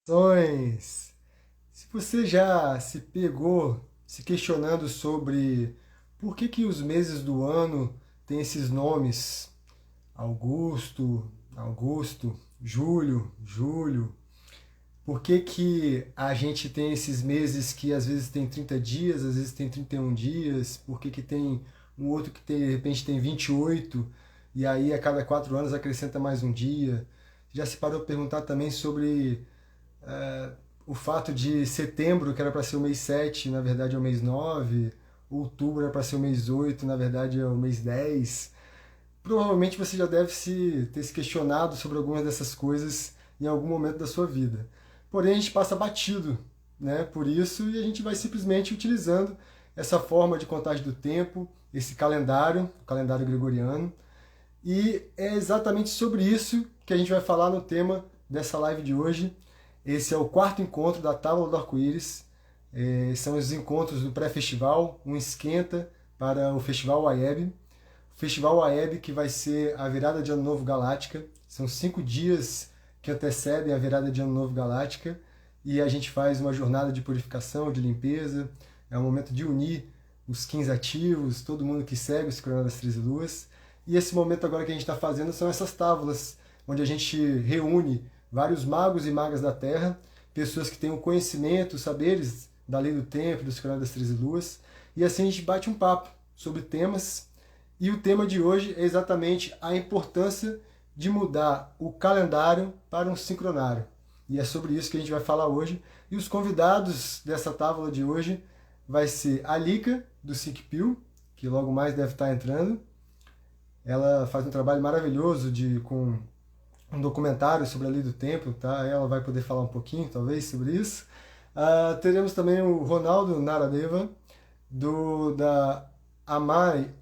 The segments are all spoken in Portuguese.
Questões. Se você já se pegou se questionando sobre por que os meses do ano têm esses nomes, Augusto, Julho, por que a gente tem esses meses que às vezes tem 30 dias, às vezes tem 31 dias, por que tem um outro que de repente tem 28 e aí a cada 4 anos acrescenta mais um dia? Já se parou para perguntar também sobre o fato de setembro, que era para ser o mês 7 na verdade é o mês 9, outubro era para ser o mês 8 na verdade é o mês 10. Provavelmente você já deve ter se questionado sobre algumas dessas coisas em algum momento da sua vida. Porém, a gente passa batido, né, por isso e a gente vai simplesmente utilizando essa forma de contagem do tempo, esse calendário, o calendário gregoriano. E é exatamente sobre isso que a gente vai falar no tema dessa live de hoje. Esse é o quarto encontro da Tábua do Arco-Íris. São os encontros do pré-festival, um esquenta para o Festival AEB. O Festival AEB que vai ser a virada de Ano Novo Galáctica. São 5 dias que antecedem a virada de Ano Novo Galáctica. E a gente faz uma jornada de purificação, de limpeza. É um momento de unir os 15 ativos, todo mundo que segue o Sincronia das 13 Luas. E esse momento agora que a gente está fazendo são essas tábuas, onde a gente reúne vários magos e magas da Terra, pessoas que têm o conhecimento, saberes da lei do tempo, do Sincronia das 13 Luas, e assim a gente bate um papo sobre temas. E o tema de hoje é exatamente a importância de mudar o calendário para um sincronário. E é sobre isso que a gente vai falar hoje. E os convidados dessa tábua de hoje vai ser a Lika, do SyncPil, que logo mais deve estar entrando. Ela faz um trabalho maravilhoso com um documentário sobre a lei do tempo, tá? Ela vai poder falar um pouquinho, talvez, sobre isso. Teremos também o Ronaldo Naradeva, da Amanai,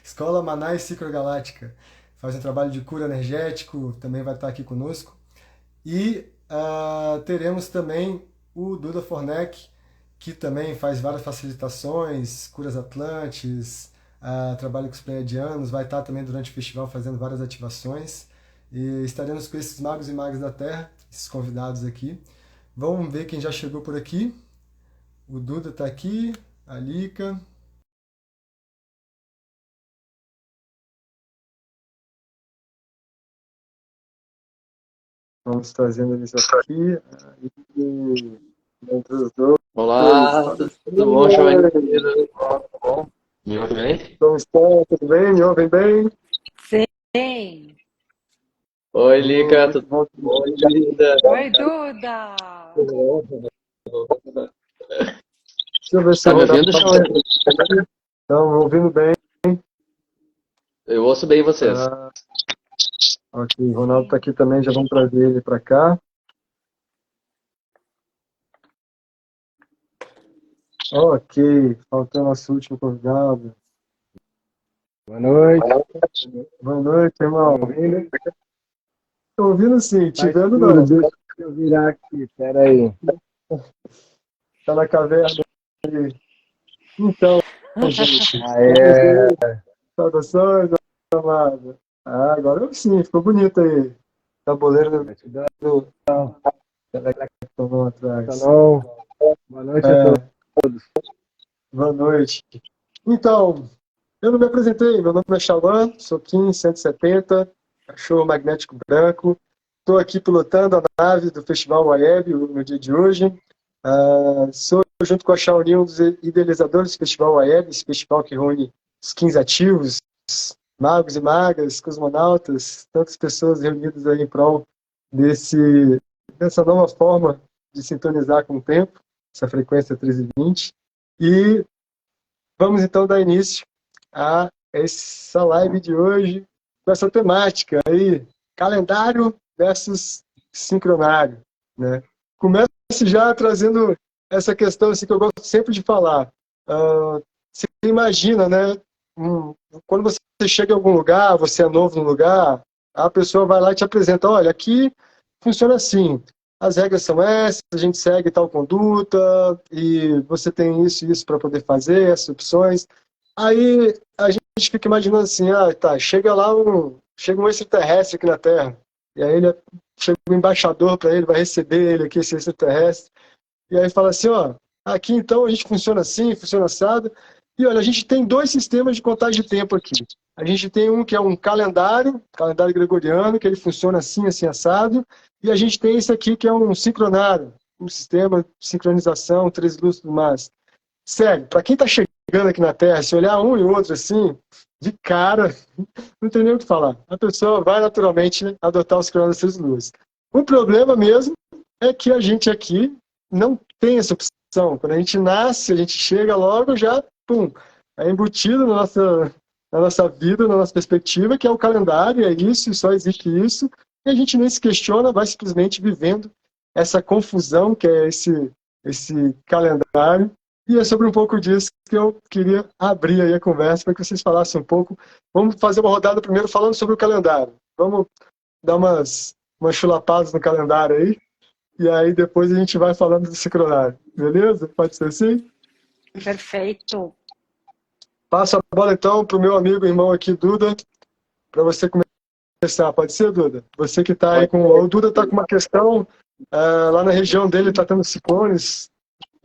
Escola Manai Cicrogaláctica. Faz um trabalho de cura energético, também vai estar aqui conosco. E teremos também o Duda Fornek, que também faz várias facilitações, curas atlantes, trabalha com os pleiadianos, vai estar também durante o festival fazendo várias ativações. E estaremos com esses magos e magas da Terra, esses convidados aqui. Vamos ver quem já chegou por aqui. O Duda está aqui, a Lika. Vamos trazendo eles aqui. E entre os dois. Olá, tudo bom, João? Tudo bom? Me ouve bem? Como estão? Tudo bem? Me ouvem bem? Sim. Oi, Lica, tudo Bom. bom, linda? Oi, Duda. Deixa eu ver se Tá eu me vou dar. ouvindo, João? Estão ouvindo bem? Eu ouço bem vocês. Ok, o Ronaldo está aqui também, já vamos trazer ele para cá. Ok, faltou nosso último convidado. Boa noite. Boa noite, irmão. Tá ouvindo? Estou ouvindo sim, te Tá vendo escuro, não. deixa eu virar aqui, peraí. Está na caverna. Então, gente, saudações, amado. Agora sim, ficou bonito aí. Tabuleiro Gratidão. que tomou atrás. Boa noite a todos. Boa noite. Então, eu não me apresentei, meu nome é Xauã, sou Kim 170, cachorro magnético branco. Estou aqui pilotando a nave do Festival AEB no dia de hoje. Sou, junto com a Shaolin, um dos idealizadores do Festival AEB, esse festival que reúne os 15 ativos, magos e magas, cosmonautas, tantas pessoas reunidas aí em prol dessa nova forma de sintonizar com o tempo, essa frequência 1320. E vamos então dar início a essa live de hoje com essa temática aí, calendário versus sincronário, né? Começo já trazendo essa questão assim, que eu gosto sempre de falar. Você imagina, né? Quando você chega em algum lugar, você é novo no lugar, a pessoa vai lá e te apresenta, olha, aqui funciona assim, as regras são essas, a gente segue tal conduta, e você tem isso e isso para poder fazer, essas opções. Aí a gente fica imaginando assim, tá, chega um extraterrestre aqui na Terra. E aí chega um embaixador para ele, vai receber ele aqui, esse extraterrestre. E aí fala assim, ó, aqui então a gente funciona assim, funciona assado. E olha, a gente tem dois sistemas de contagem de tempo aqui. A gente tem um que é um calendário gregoriano, que ele funciona assim, assim, assado. E a gente tem esse aqui que é um sincronário, um sistema de sincronização, 3 luzes e tudo mais. Sério, para quem está chegando aqui na Terra, se olhar um e outro assim, de cara, não tem nem o que falar. A pessoa vai naturalmente adotar os cronos 3 luzes. O problema mesmo é que a gente aqui não tem essa opção. Quando a gente nasce, a gente chega logo já, pum, é embutido na nossa vida, na nossa perspectiva, que é o calendário, é isso, só existe isso, e a gente nem se questiona, vai simplesmente vivendo essa confusão que é esse calendário. E é sobre um pouco disso que eu queria abrir aí a conversa, para que vocês falassem um pouco. Vamos fazer uma rodada primeiro falando sobre o calendário. Vamos dar umas chulapadas no calendário aí, e aí depois a gente vai falando do sincronário. Beleza? Pode ser assim? Perfeito. Passo a bola então para o meu amigo e irmão aqui, Duda, para você começar. Pode ser, Duda? Você que está aí com... O Duda está com uma questão, lá na região dele está tendo ciclones,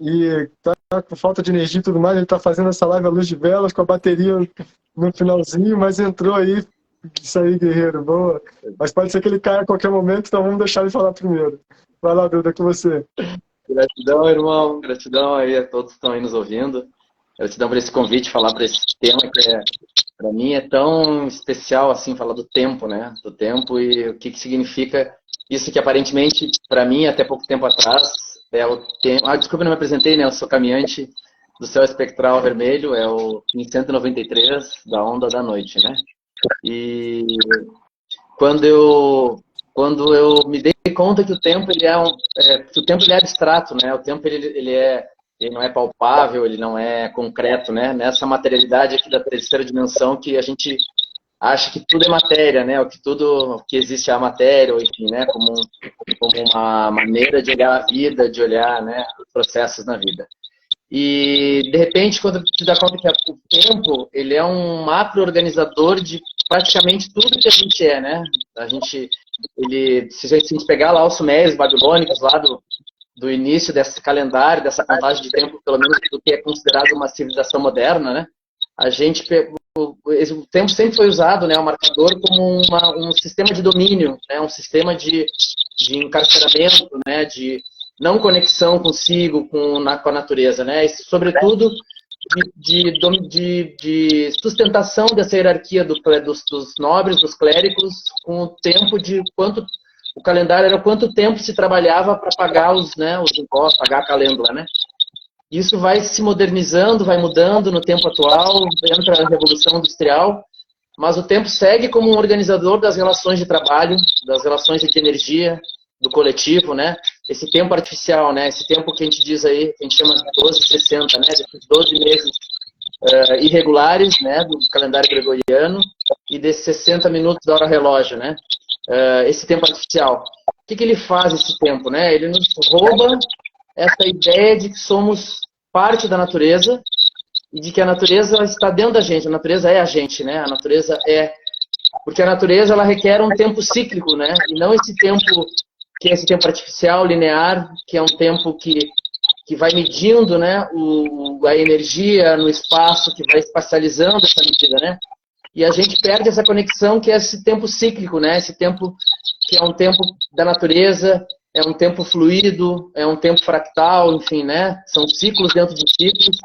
e tá com falta de energia e tudo mais, ele tá fazendo essa live à luz de velas, com a bateria no finalzinho, mas entrou aí. Isso aí, guerreiro, boa. Mas pode ser que ele caia a qualquer momento, então vamos deixar ele falar primeiro. Vai lá, Duda, com você. Gratidão, irmão. Gratidão aí a todos que estão aí nos ouvindo. Gratidão por esse convite, falar para esse tema que para mim é tão especial, assim, falar do tempo, né? Do tempo e o que significa isso que aparentemente, para mim, até pouco tempo atrás, é o tempo... desculpa, não me apresentei, né? Eu sou caminhante do céu espectral vermelho, é o 193 da onda da noite, né? E quando eu me dei conta que o tempo ele que o tempo ele é abstrato, né? O tempo ele não é palpável, ele não é concreto, né? Nessa materialidade aqui da terceira dimensão que a gente acha que tudo é matéria, né? O que existe é a matéria, ou enfim, né? Como uma maneira de olhar a vida, de olhar, né, os processos na vida. E, de repente, quando te dá conta que o tempo, ele é um macro-organizador de praticamente tudo que a gente é, né? Se a gente pegar lá os sumérios babilônicos, lá do início desse calendário, dessa contagem de tempo, pelo menos do que é considerado uma civilização moderna, né? O tempo sempre foi usado, né, o marcador, como um sistema de domínio, né, um sistema de encarceramento, né, de não conexão consigo, com a natureza, né, e, sobretudo de sustentação dessa hierarquia dos nobres, dos clérigos, com o tempo de quanto o calendário era quanto tempo se trabalhava para pagar os impostos, pagar a calêndula, né. Isso vai se modernizando, vai mudando no tempo atual, entra a Revolução Industrial, mas o tempo segue como um organizador das relações de trabalho, das relações de energia, do coletivo, né? Esse tempo artificial, né? Esse tempo que a gente diz aí, que a gente chama de 12/60, né? Desses 12 meses irregulares, né? Do calendário gregoriano e desses 60 minutos da hora relógio, né? Esse tempo artificial. O que ele faz esse tempo, né? Ele nos rouba essa ideia de que somos parte da natureza e de que a natureza está dentro da gente. A natureza é a gente, né? A natureza é... Porque a natureza, ela requer um tempo cíclico, né? E não esse tempo que é esse tempo artificial, linear, que é um tempo que vai medindo, né? A energia no espaço, que vai espacializando essa medida, né? E a gente perde essa conexão que é esse tempo cíclico, né? Esse tempo que é um tempo da natureza, é um tempo fluido, é um tempo fractal, enfim, né? São ciclos dentro de ciclos.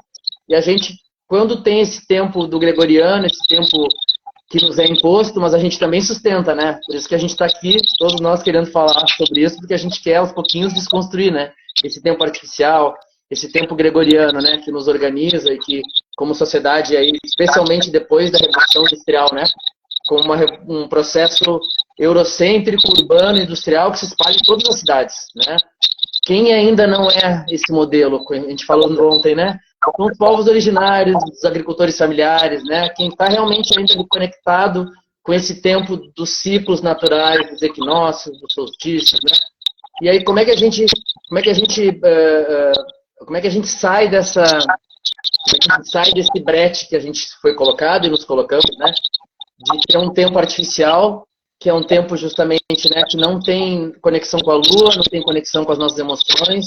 E a gente, quando tem esse tempo do gregoriano, esse tempo que nos é imposto, mas a gente também sustenta, né? Por isso que a gente está aqui, todos nós querendo falar sobre isso, porque a gente quer aos pouquinhos desconstruir, né? Esse tempo artificial, esse tempo gregoriano, né? Que nos organiza e que, como sociedade, aí, especialmente depois da Revolução Industrial, né? Com um processo eurocêntrico, urbano, industrial, que se espalha em todas as cidades, né? Quem ainda não é esse modelo, a gente falou ontem, né? São os povos originários, os agricultores familiares, né? Quem está realmente ainda conectado com esse tempo dos ciclos naturais, dos equinócios, dos solstícios, né? E aí como é que a gente sai desse brete que a gente foi colocado e nos colocamos, né? De ter um tempo artificial que é um tempo justamente, né, que não tem conexão com a Lua, não tem conexão com as nossas emoções,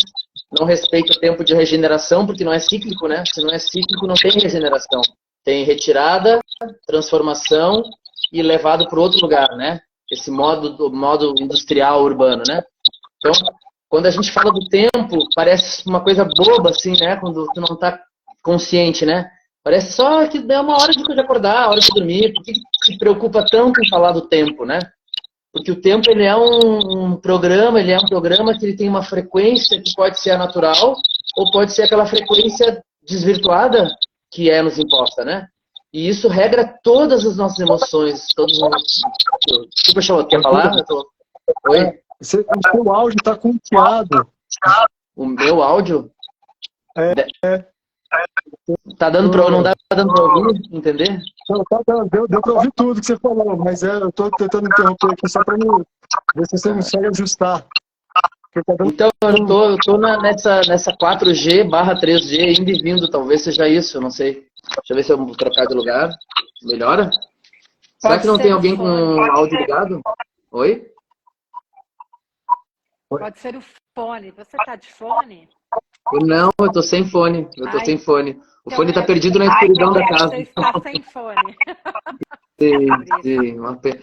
não respeita o tempo de regeneração, porque não é cíclico, né? Se não é cíclico, não tem regeneração. Tem retirada, transformação e levado para outro lugar, né? Esse modo industrial urbano, né? Então, quando a gente fala do tempo, parece uma coisa boba, assim, né? Quando tu não está consciente, né? Parece só que é uma hora de acordar, a hora de dormir. Por que se preocupa tanto em falar do tempo, né? Porque o tempo, ele é um programa, que ele tem uma frequência que pode ser a natural ou pode ser aquela frequência desvirtuada que é nos imposta, né? E isso regra todas as nossas emoções, todos os... Desculpa, Charlotte, quer falar? Oi? O seu áudio está conteado. O meu áudio? É. Tá dando pra, não dá dando pra ouvir, entender? Não, tá dando, deu para ouvir tudo que você falou, mas eu estou tentando interromper aqui só para ver se você consegue ajustar. Tá dando... Então, eu tô nessa 4G/3G, indo e vindo, talvez seja isso, eu não sei. Deixa eu ver se eu vou trocar de lugar. Melhora? Será que não tem alguém com áudio ligado? Oi? Pode ser o fone. Você tá de fone? Não, eu tô sem fone. Sem fone. O Então fone tá perdido na escuridão da casa. Você está sem fone. Sim.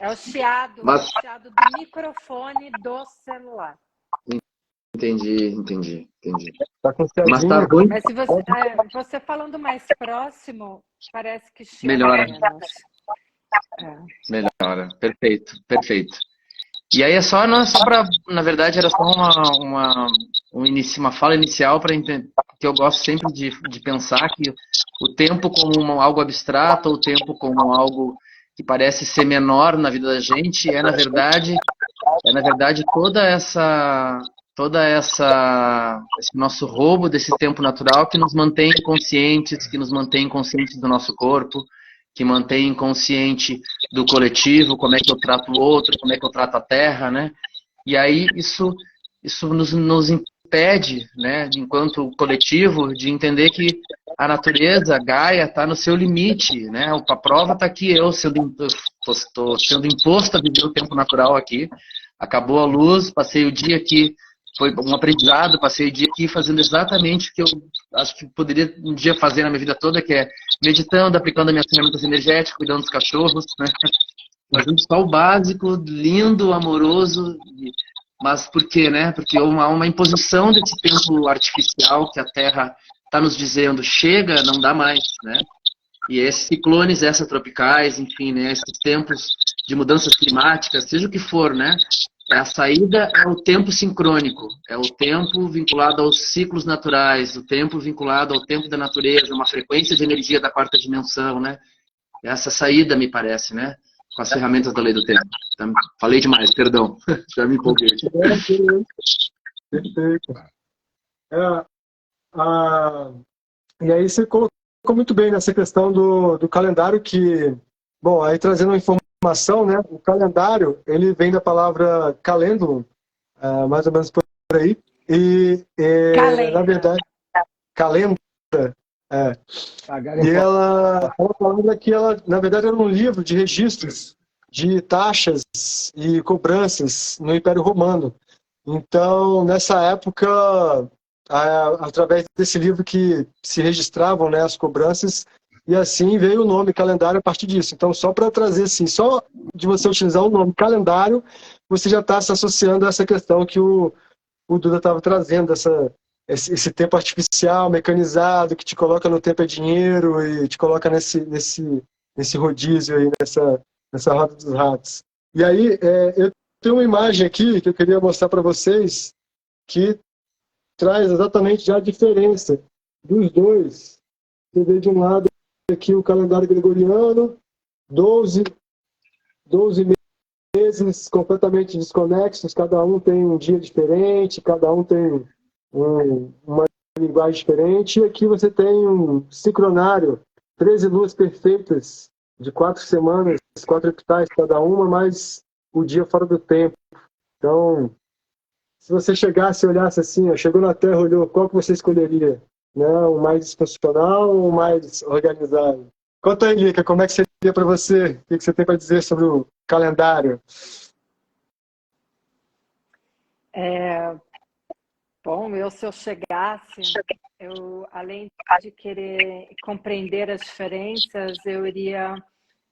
É o chiado, Mas... o chiado do microfone do celular. Entendi. Tá com Mas tá ruim. Mas se você falando mais próximo, parece que chiado melhora. menos. Melhora. Perfeito. E aí é só para, na verdade, era só uma fala inicial para entender que eu gosto sempre de pensar que o tempo como algo abstrato, ou o tempo como algo que parece ser menor na vida da gente, é na verdade esse nosso roubo desse tempo natural que nos mantém conscientes, do nosso corpo, que mantém consciente do coletivo, como é que eu trato o outro, como é que eu trato a terra, né? E aí isso nos impede, né, enquanto coletivo, de entender que a natureza, a Gaia, está no seu limite, né? A prova está aqui, eu estou sendo imposto a viver o tempo natural aqui. Acabou a luz, passei o dia aqui, foi um aprendizado, passei o dia aqui fazendo exatamente o que eu acho que poderia um dia fazer na minha vida toda, que é meditando, aplicando as minhas ferramentas energéticas, cuidando dos cachorros, né? Fazendo só o básico, lindo, amoroso, mas por quê, né? Porque há uma imposição desse tempo artificial que a Terra está nos dizendo, chega, não dá mais, né? E esses ciclones extratropicais, enfim, né? Esses tempos de mudanças climáticas, seja o que for, né? A saída é o tempo sincrônico, é o tempo vinculado aos ciclos naturais, o tempo vinculado ao tempo da natureza, uma frequência de energia da quarta dimensão, né? Essa saída, me parece, né? Com as ferramentas da lei do tempo. Falei demais, perdão. Já me empolguei. Perfeito. E aí você colocou muito bem nessa questão do calendário que, bom, aí trazendo uma informação, né? O calendário, ele vem da palavra calendulum, mais ou menos por aí. Na verdade, calendra. E ela falando que ela, na verdade, era um livro de registros de taxas e cobranças no Império Romano. Então, nessa época, através desse livro que se registravam, né, as cobranças, e assim veio o nome calendário a partir disso. Então, só para trazer assim, só de você utilizar o nome calendário, você já está se associando a essa questão que o Duda estava trazendo, esse tempo artificial, mecanizado, que te coloca no tempo é dinheiro e te coloca nesse rodízio aí, nessa roda dos ratos. E aí, eu tenho uma imagem aqui que eu queria mostrar para vocês que traz exatamente já a diferença dos dois. Você vê de um lado aqui o calendário gregoriano, 12 meses completamente desconexos, cada um tem um dia diferente, cada um tem uma linguagem diferente, e aqui você tem um sincronário, 13 luas perfeitas de 4 semanas, 4 epitais cada uma, mais o dia fora do tempo. Então, se você chegasse e olhasse assim, chegou na Terra, olhou, qual que você escolheria? Né? O mais disfuncional ou o mais organizado? Conta aí, Lica, como é que seria para você? O que você tem para dizer sobre calendário? Bom, se eu chegasse, além de querer compreender as diferenças,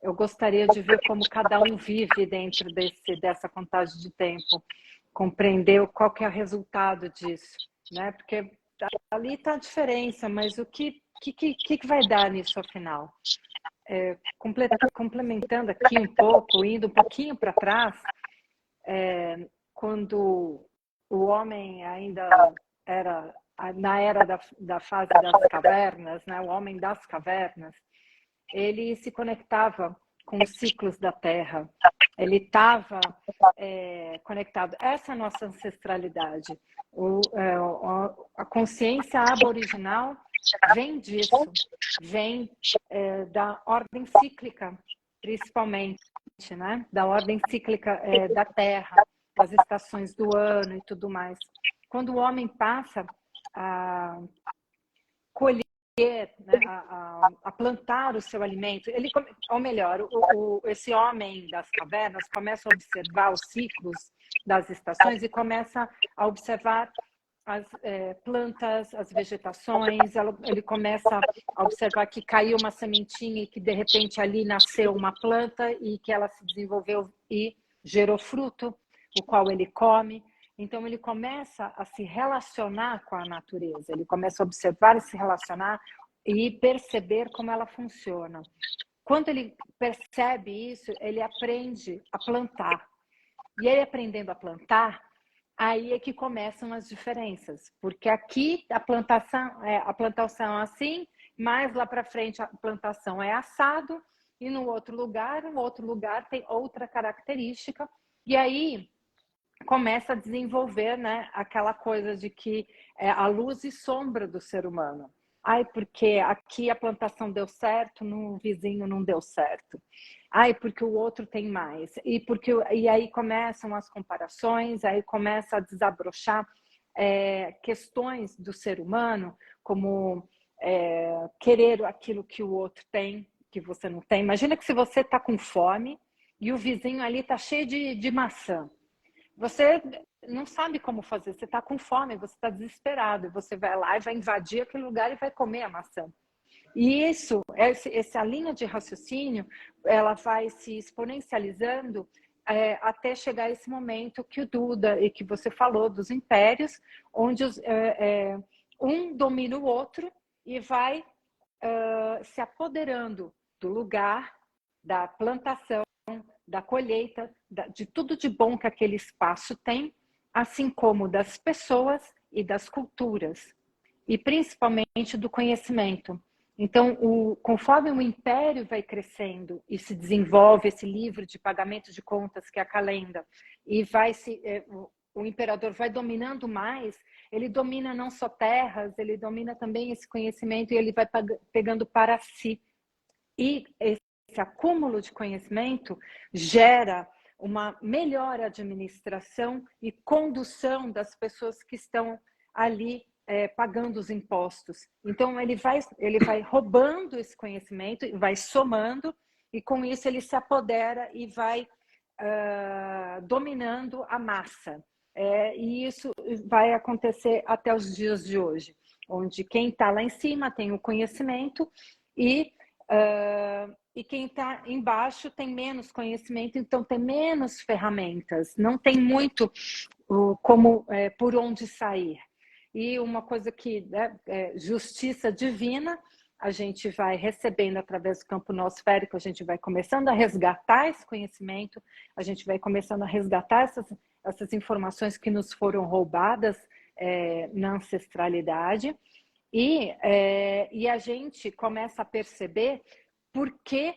eu gostaria de ver como cada um vive dentro dessa contagem de tempo, compreender qual que é o resultado disso, né? Porque ali está a diferença, mas o que vai dar nisso afinal? Complementando aqui um pouco, indo um pouquinho para trás, quando o homem ainda era na era da fase das cavernas, né? O homem das cavernas, ele se conectava com os ciclos da Terra. Ele estava conectado. Essa é a nossa ancestralidade. A consciência aboriginal vem disso, vem da ordem cíclica, principalmente, né? Da ordem cíclica da Terra, das estações do ano e tudo mais. Quando o homem passa a colher, né, a plantar o seu alimento, ou melhor, esse homem das cavernas começa a observar os ciclos das estações e começa a observar as plantas, as vegetações, ele começa a observar que caiu uma sementinha e que de repente ali nasceu uma planta e que ela se desenvolveu e gerou fruto, o qual ele come. Então ele começa a se relacionar com a natureza, ele começa a observar e se relacionar e perceber como ela funciona. Quando ele percebe isso, ele aprende a plantar. E ele aprendendo a plantar, aí é que começam as diferenças, porque aqui a plantação é assim, mais lá para frente a plantação é assado, e no outro lugar tem outra característica, e aí começa a desenvolver, né, aquela coisa de que a luz e sombra do ser humano. Ai, porque aqui a plantação deu certo, no vizinho não deu certo. Ai, porque o outro tem mais. E aí começam as comparações, aí começa a desabrochar questões do ser humano, como querer aquilo que o outro tem, que você não tem. Imagina que se você está com fome e o vizinho ali está cheio de maçã. Você não sabe como fazer, você está com fome, você está desesperado, você vai lá e vai invadir aquele lugar e vai comer a maçã. E essa linha de raciocínio, ela vai se exponencializando até chegar esse momento que o Duda e que você falou dos impérios, onde um domina o outro e vai se apoderando do lugar, da plantação, da colheita, de tudo de bom que aquele espaço tem, assim como das pessoas e das culturas, e principalmente do conhecimento. Então, conforme o império vai crescendo e se desenvolve esse livro de pagamento de contas, que é a Calenda, e o imperador vai dominando mais, ele domina não só terras, ele domina também esse conhecimento e ele vai pegando para si. E esse acúmulo de conhecimento gera uma melhor administração e condução das pessoas que estão ali pagando os impostos. Então, ele vai roubando esse conhecimento, vai somando, e com isso ele se apodera e vai dominando a massa. E isso vai acontecer até os dias de hoje, onde quem está lá em cima tem o conhecimento e quem está embaixo tem menos conhecimento, então tem menos ferramentas, não tem muito por onde sair. E uma coisa que justiça divina, a gente vai recebendo através do campo noosférico, a gente vai começando a resgatar esse conhecimento, a gente vai começando a resgatar essas informações que nos foram roubadas na ancestralidade, e a gente começa a perceber por que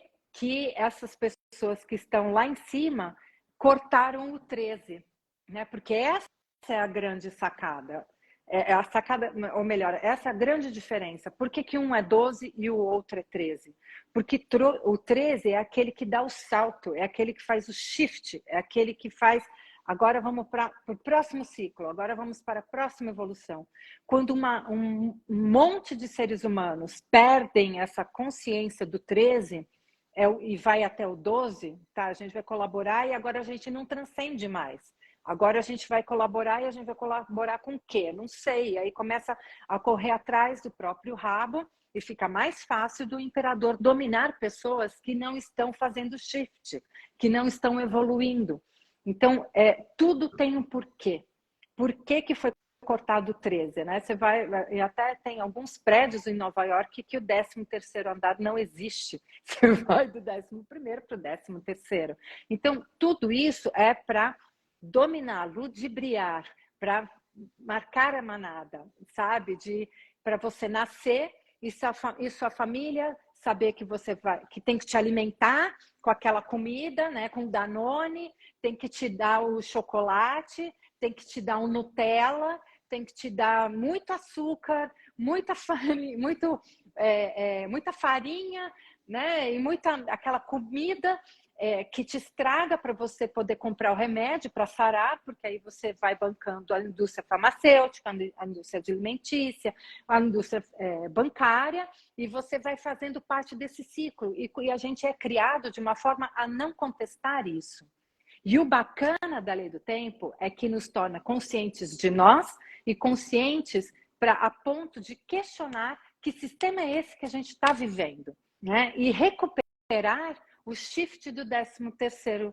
essas pessoas que estão lá em cima cortaram o 13, né? Porque essa é a grande sacada. A sacada, ou melhor, essa é a grande diferença. Por que um é 12 e o outro é 13? Porque o 13 é aquele que dá o salto, é aquele que faz o shift, é aquele que faz... Agora vamos para o próximo ciclo, agora vamos para a próxima evolução. Quando um monte de seres humanos perdem essa consciência do 13, e vai até o 12, tá? A gente vai colaborar e agora a gente não transcende mais. Agora a gente vai colaborar e a gente vai colaborar com o quê? Não sei. Aí começa a correr atrás do próprio rabo e fica mais fácil do imperador dominar pessoas que não estão fazendo shift, que não estão evoluindo. Então, tudo tem um porquê. Por que foi cortado o 13, né? Você vai, e até tem alguns prédios em Nova York que o 13º andar não existe. Você vai do 11º para o 13º. Então, tudo isso é para dominar, ludibriar, para marcar a manada, sabe? Para você nascer e sua família saber que que tem que te alimentar com aquela comida, né? Com Danone, tem que te dar o chocolate, tem que te dar um Nutella, tem que te dar muito açúcar, muita farinha, né? E aquela comida que te estraga para você poder comprar o remédio para sarar, porque aí você vai bancando a indústria farmacêutica, a indústria alimentícia, a indústria bancária, e você vai fazendo parte desse ciclo. E a gente é criado de uma forma a não contestar isso. E o bacana da lei do tempo é que nos torna conscientes de nós e conscientes a ponto de questionar que sistema é esse que a gente está vivendo, né? E recuperar o shift do 13º,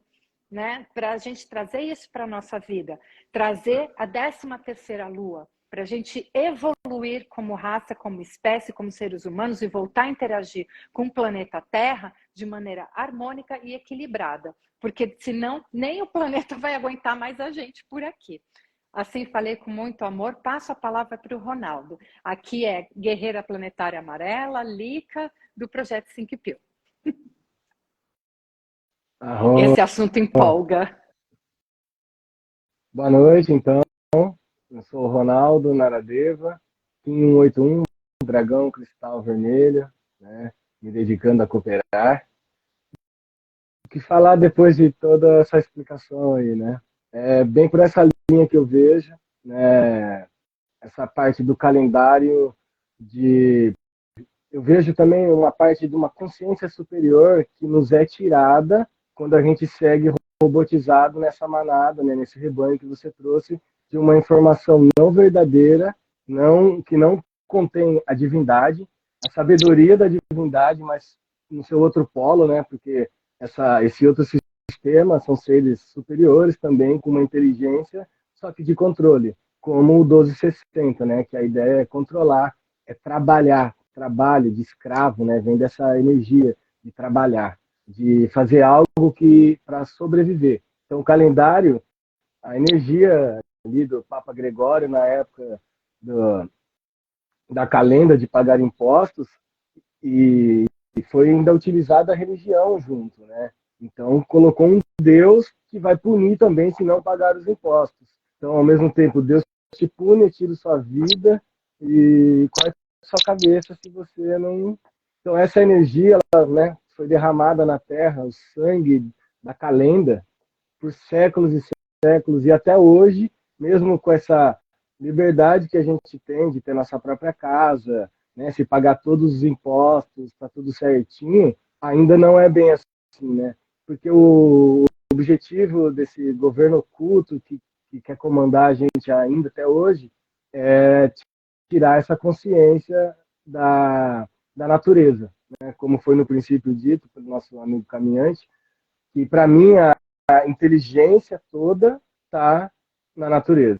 né? Para a gente trazer isso para a nossa vida, trazer a 13ª lua, para a gente evoluir como raça, como espécie, como seres humanos e voltar a interagir com o planeta Terra de maneira harmônica e equilibrada, porque senão nem o planeta vai aguentar mais a gente por aqui. Assim, falei com muito amor, passo a palavra para o Ronaldo. Aqui é Guerreira Planetária Amarela, Lica, do Projeto Think Pill. Esse assunto empolga. Boa noite, então. Eu sou o Ronaldo Naradeva, Kim 181, Dragão Cristal Vermelho, né? Me dedicando a cooperar. O que falar depois de toda essa explicação aí, né? É bem por essa linha que eu vejo, né? Essa parte do calendário eu vejo também uma parte de uma consciência superior que nos é tirada quando a gente segue robotizado nessa manada, né? Nesse rebanho que você trouxe, de uma informação não verdadeira, que não contém a divindade, a sabedoria da divindade, mas no seu outro polo, né? Porque esse outro sistema são seres superiores também, com uma inteligência, só que de controle, como o 1260, né? Que a ideia é controlar, é trabalhar, trabalho de escravo, né? Vem dessa energia de trabalhar, de fazer algo para sobreviver. Então, o calendário, a energia ali do Papa Gregório, na época da calenda de pagar impostos, e foi ainda utilizada a religião junto, né? Então, colocou um Deus que vai punir também se não pagar os impostos. Então, ao mesmo tempo, Deus te pune, tira sua vida e corta sua cabeça se você não... Então, essa energia, ela, né, foi derramada na Terra, o sangue da calenda, por séculos e séculos, e até hoje, mesmo com essa liberdade que a gente tem de ter nossa própria casa, né, se pagar todos os impostos, está tudo certinho, ainda não é bem assim, né? Porque o objetivo desse governo oculto que quer comandar a gente ainda até hoje é tirar essa consciência da natureza, né? Como foi no princípio dito pelo nosso amigo caminhante, que para mim a inteligência toda está na natureza.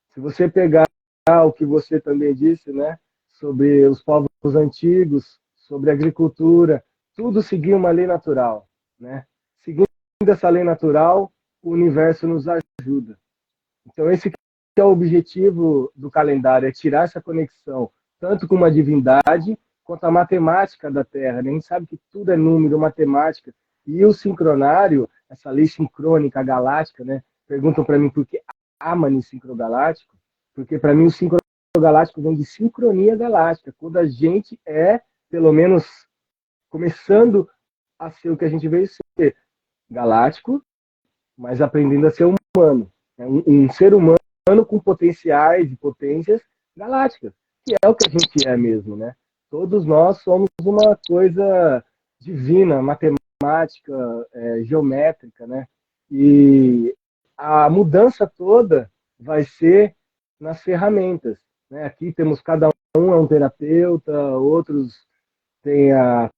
Se você pegar o que você também disse, né, sobre os povos antigos, sobre a agricultura, tudo seguia uma lei natural, né? Seguindo essa lei natural, o universo nos ajuda. Então esse que é o objetivo do calendário, é tirar essa conexão tanto com uma divindade quanto a matemática da Terra. A gente sabe que tudo é número, matemática. E o sincronário, essa lei sincrônica galáctica, né? Perguntam para mim por que há sincrogaláctico? Porque para mim o sincrogaláctico vem de sincronia galáctica, quando a gente pelo menos, começando a ser o que a gente veio ser, galáctico, mas aprendendo a ser humano. Um ser humano com potenciais e potências galácticas, que é o que a gente é mesmo, né? Todos nós somos uma coisa divina, matemática, geométrica, né? E a mudança toda vai ser nas ferramentas, né? Aqui temos cada um é um terapeuta, outros têm a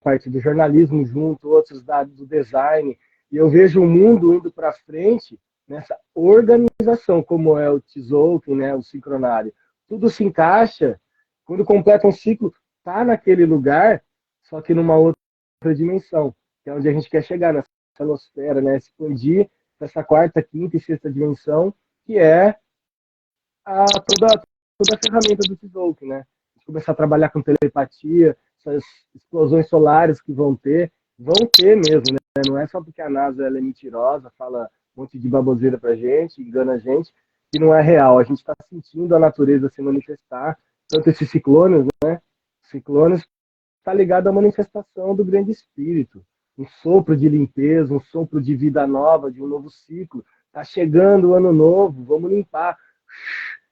parte do jornalismo junto, outros do design, e eu vejo o mundo indo para frente nessa organização, como é o Tzolk'in, né, o sincronário. Tudo se encaixa, quando completa um ciclo, está naquele lugar, só que numa outra dimensão, que é onde a gente quer chegar, nessa nosfera, né, expandir essa quarta, quinta e sexta dimensão, que é toda a ferramenta do Tzolk'in, né? A gente começar a trabalhar com telepatia, essas explosões solares que vão ter mesmo, né? Não é só porque a NASA ela é mentirosa, fala um monte de baboseira pra gente, engana a gente, que não é real. A gente está sentindo a natureza se manifestar, tanto esses ciclones, né? Ciclones está ligado à manifestação do grande espírito, um sopro de limpeza, um sopro de vida nova, de um novo ciclo. Tá chegando o ano novo, vamos limpar.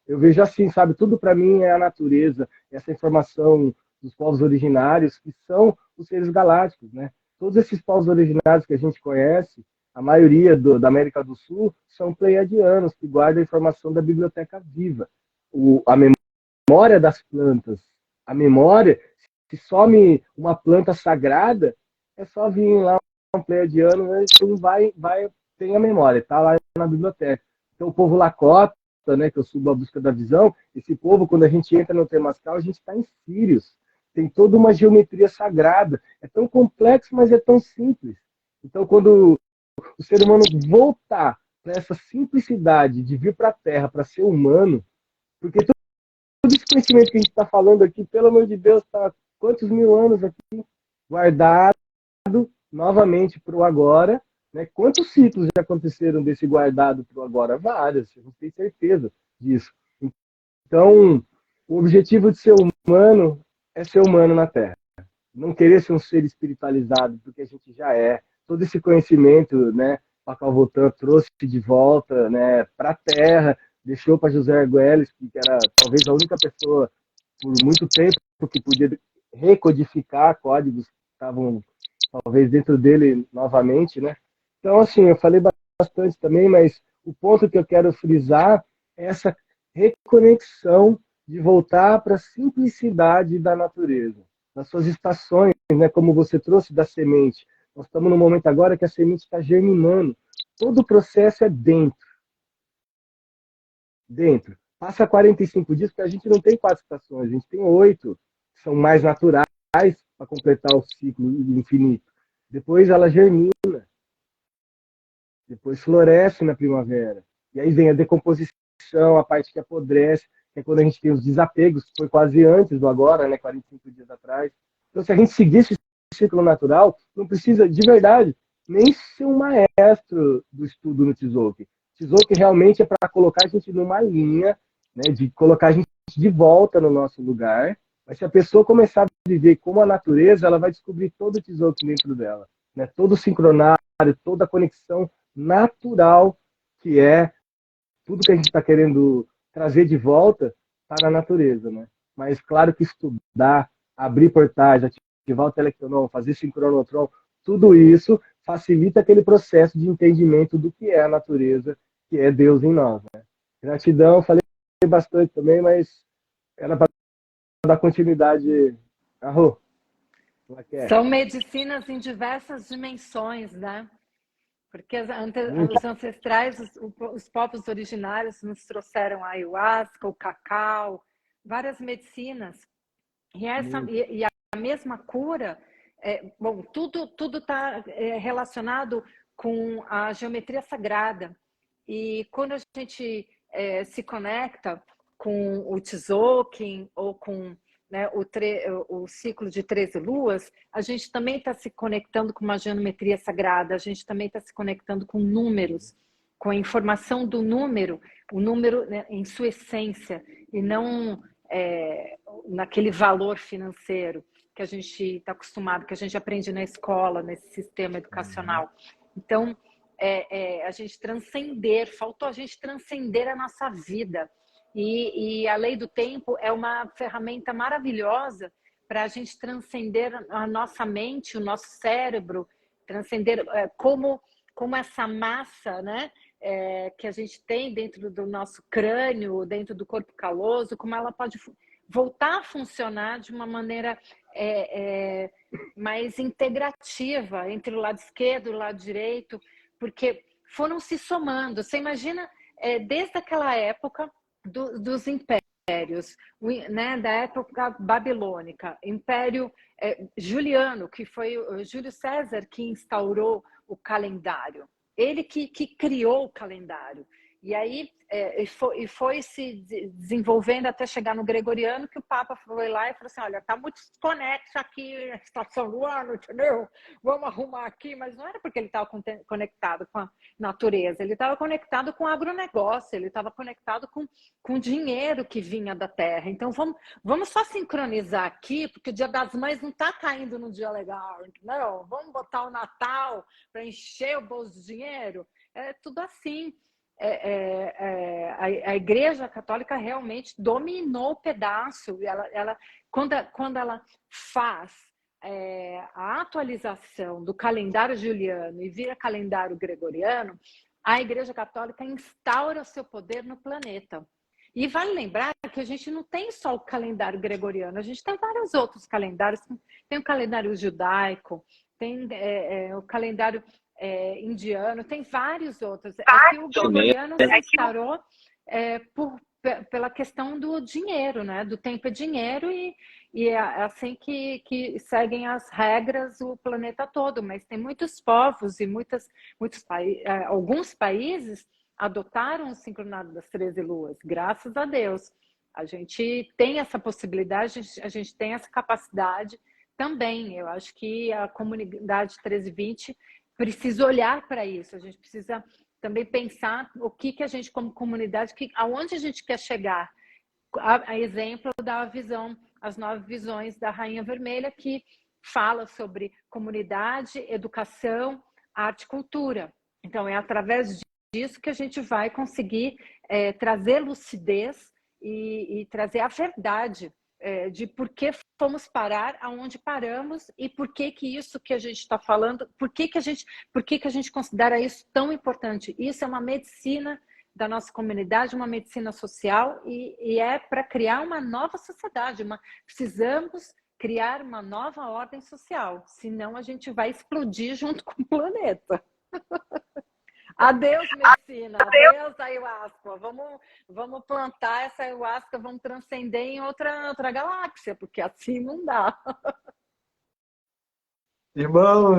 Eu vejo assim, sabe? Tudo para mim é a natureza, essa informação dos povos originários, que são os seres galácticos, né? Todos esses povos originários que a gente conhece, a maioria da América do Sul, são pleiadianos, que guardam a informação da biblioteca viva. A memória das plantas, a memória, se some uma planta sagrada, é só vir lá um pleiadiano, né? Então tem a memória, está lá na biblioteca. Então o povo Lakota, né, que eu subo a busca da visão, esse povo, quando a gente entra no Temascal, a gente está em Sírios. Tem toda uma geometria sagrada. É tão complexo, mas é tão simples. Então, quando o ser humano voltar para essa simplicidade de vir para a Terra, para ser humano, porque todo esse conhecimento que a gente está falando aqui, pelo amor de Deus, está quantos mil anos aqui guardado novamente para o agora, né? Quantos ciclos já aconteceram desse guardado para o agora? Vários, a gente tem certeza disso. Então, o objetivo de ser humano é ser humano na Terra. Não querer ser um ser espiritualizado, porque a gente já é. Todo esse conhecimento, né, Pacal Votan trouxe de volta, né, para a Terra, deixou para José Arguelles, que era talvez a única pessoa por muito tempo que podia recodificar códigos que estavam talvez dentro dele novamente, né? Então, assim, eu falei bastante também, mas o ponto que eu quero frisar é essa reconexão de voltar para a simplicidade da natureza, nas suas estações, né? Como você trouxe da semente. Nós estamos no momento agora que a semente está germinando. Todo o processo é dentro. Dentro. Passa 45 dias, porque a gente não tem 4 estações, a gente tem 8, que são mais naturais para completar o ciclo infinito. Depois ela germina, depois floresce na primavera. E aí vem a decomposição, a parte que apodrece, que é quando a gente tem os desapegos, que foi quase antes do agora, né, 45 dias atrás. Então, se a gente seguir esse ciclo natural, não precisa, de verdade, nem ser um maestro do estudo no Tzolk'in. Tzolk'in realmente é para colocar a gente numa linha, né, de colocar a gente de volta no nosso lugar. Mas se a pessoa começar a viver como a natureza, ela vai descobrir todo o Tzolk'in dentro dela, né? Todo o sincronário, toda a conexão natural, que é tudo que a gente está querendo trazer de volta, está na natureza, né? Mas claro que estudar, abrir portais, ativar o telectronon, fazer sincronotron, tudo isso facilita aquele processo de entendimento do que é a natureza, que é Deus em nós, né? Gratidão, falei bastante também, mas era para dar continuidade. Arro, São medicinas em diversas dimensões, né? Porque os ancestrais, os povos originários nos trouxeram a ayahuasca, o cacau, várias medicinas. E a mesma cura, bom, tudo está relacionado com a geometria sagrada. E quando a gente se conecta com o Tzolk'in ou com, né, o ciclo de 13 luas, a gente também está se conectando com uma geometria sagrada, a gente também está se conectando com números, com a informação do número, o número, né, em sua essência, e não naquele valor financeiro que a gente está acostumado, que a gente aprende na escola, nesse sistema educacional. Então, a gente faltou a gente transcender a nossa vida. E a lei do tempo é uma ferramenta maravilhosa para a gente transcender a nossa mente, o nosso cérebro, transcender como essa massa, né, que a gente tem dentro do nosso crânio, dentro do corpo caloso, como ela pode voltar a funcionar de uma maneira mais integrativa entre o lado esquerdo e o lado direito, porque foram se somando. Você imagina, desde aquela época dos impérios, né, da época babilônica, Império Juliano, que foi o Júlio César que instaurou o calendário. Ele que criou o calendário. E aí foi se desenvolvendo até chegar no gregoriano, que o Papa foi lá e falou assim, olha, está muito desconexo aqui a estação do ano, entendeu? Vamos arrumar aqui. Mas não era porque ele estava conectado com a natureza, ele estava conectado com o agronegócio, ele estava conectado com o dinheiro que vinha da terra. Então vamos só sincronizar aqui, porque o Dia das Mães não está caindo num dia legal, entendeu? Vamos botar o Natal para encher o bolso de dinheiro. É tudo assim. A Igreja Católica realmente dominou o pedaço. Quando ela faz a atualização do calendário juliano e vira calendário gregoriano, a Igreja Católica instaura o seu poder no planeta. E vale lembrar que a gente não tem só o calendário gregoriano, a gente tem vários outros calendários. Tem o calendário judaico, tem o calendário indiano, tem vários outros. Que o gregoriano se instaurou pela questão do dinheiro, né? Do tempo é dinheiro, e é assim que seguem as regras o planeta todo. Mas tem muitos povos e alguns países adotaram o sincronado das 13 luas, graças a Deus. A gente tem essa possibilidade, a gente tem essa capacidade também. Eu acho que a comunidade 1320 precisa olhar para isso, a gente precisa também pensar o que a gente, como comunidade, aonde a gente quer chegar. A exemplo da visão, as 9 visões da Rainha Vermelha, que fala sobre comunidade, educação, arte e cultura. Então, é através disso que a gente vai conseguir trazer lucidez e trazer a verdade de por que fomos parar aonde paramos e por que isso que a gente está falando, por que a gente considera isso tão importante. Isso é uma medicina da nossa comunidade, uma medicina social, e é para criar uma nova sociedade. Precisamos criar uma nova ordem social, senão a gente vai explodir junto com o planeta. Adeus, medicina. Adeus, ayahuasca. Vamos plantar essa ayahuasca, vamos transcender em outra galáxia, porque assim não dá. Irmãos,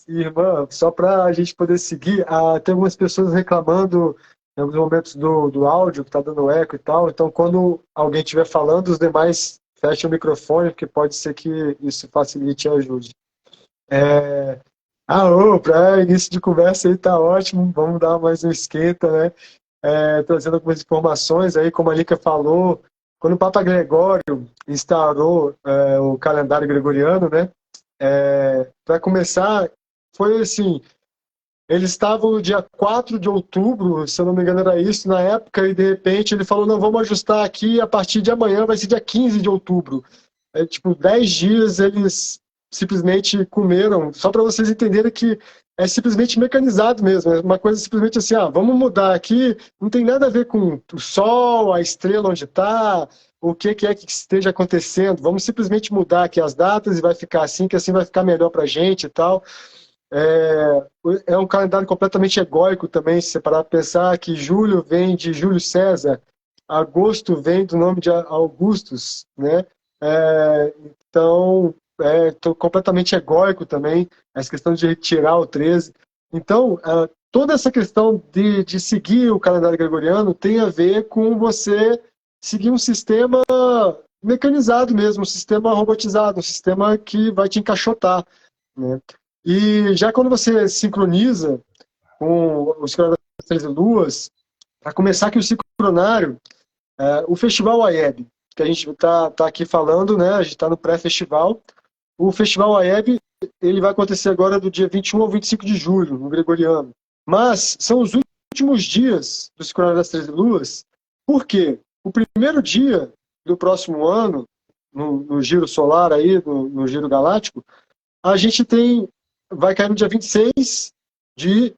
irmã, só para a gente poder seguir, tem algumas pessoas reclamando em alguns momentos do áudio, que está dando eco e tal. Então, quando alguém estiver falando, os demais fechem o microfone, porque pode ser que isso facilite e ajude. Para início de conversa aí tá ótimo, vamos dar mais um esquenta, né? Trazendo algumas informações aí, como a Lica falou, quando o Papa Gregório instaurou o calendário gregoriano, né? Para começar, foi assim, eles estavam no dia 4 de outubro, se eu não me engano era isso, na época, e de repente ele falou, não, vamos ajustar aqui, a partir de amanhã vai ser dia 15 de outubro. 10 dias eles simplesmente comeram, só para vocês entenderem que é simplesmente mecanizado mesmo, é uma coisa simplesmente assim, vamos mudar aqui, não tem nada a ver com o sol, a estrela onde está, o que é que esteja acontecendo, vamos simplesmente mudar aqui as datas e vai ficar assim, que assim vai ficar melhor para a gente e tal. É um calendário completamente egóico também, se você parar para pensar que julho vem de Júlio César, agosto vem do nome de Augustus, né? Então, completamente egóico também, essa questão de retirar o 13. Então, toda essa questão de seguir o calendário gregoriano tem a ver com você seguir um sistema mecanizado mesmo, um sistema robotizado, um sistema que vai te encaixotar, né? E já quando você sincroniza com os calendários das 13 luas, para começar aqui o sincronário, o Festival AEB, que a gente está aqui falando, né? A gente está no pré-festival. O Festival AEB, ele vai acontecer agora do dia 21 ao 25 de julho, no gregoriano. Mas são os últimos dias do Sincronário das 13 Luas. Por quê? O primeiro dia do próximo ano no giro solar aí, no giro galáctico, a gente vai cair no dia 26 de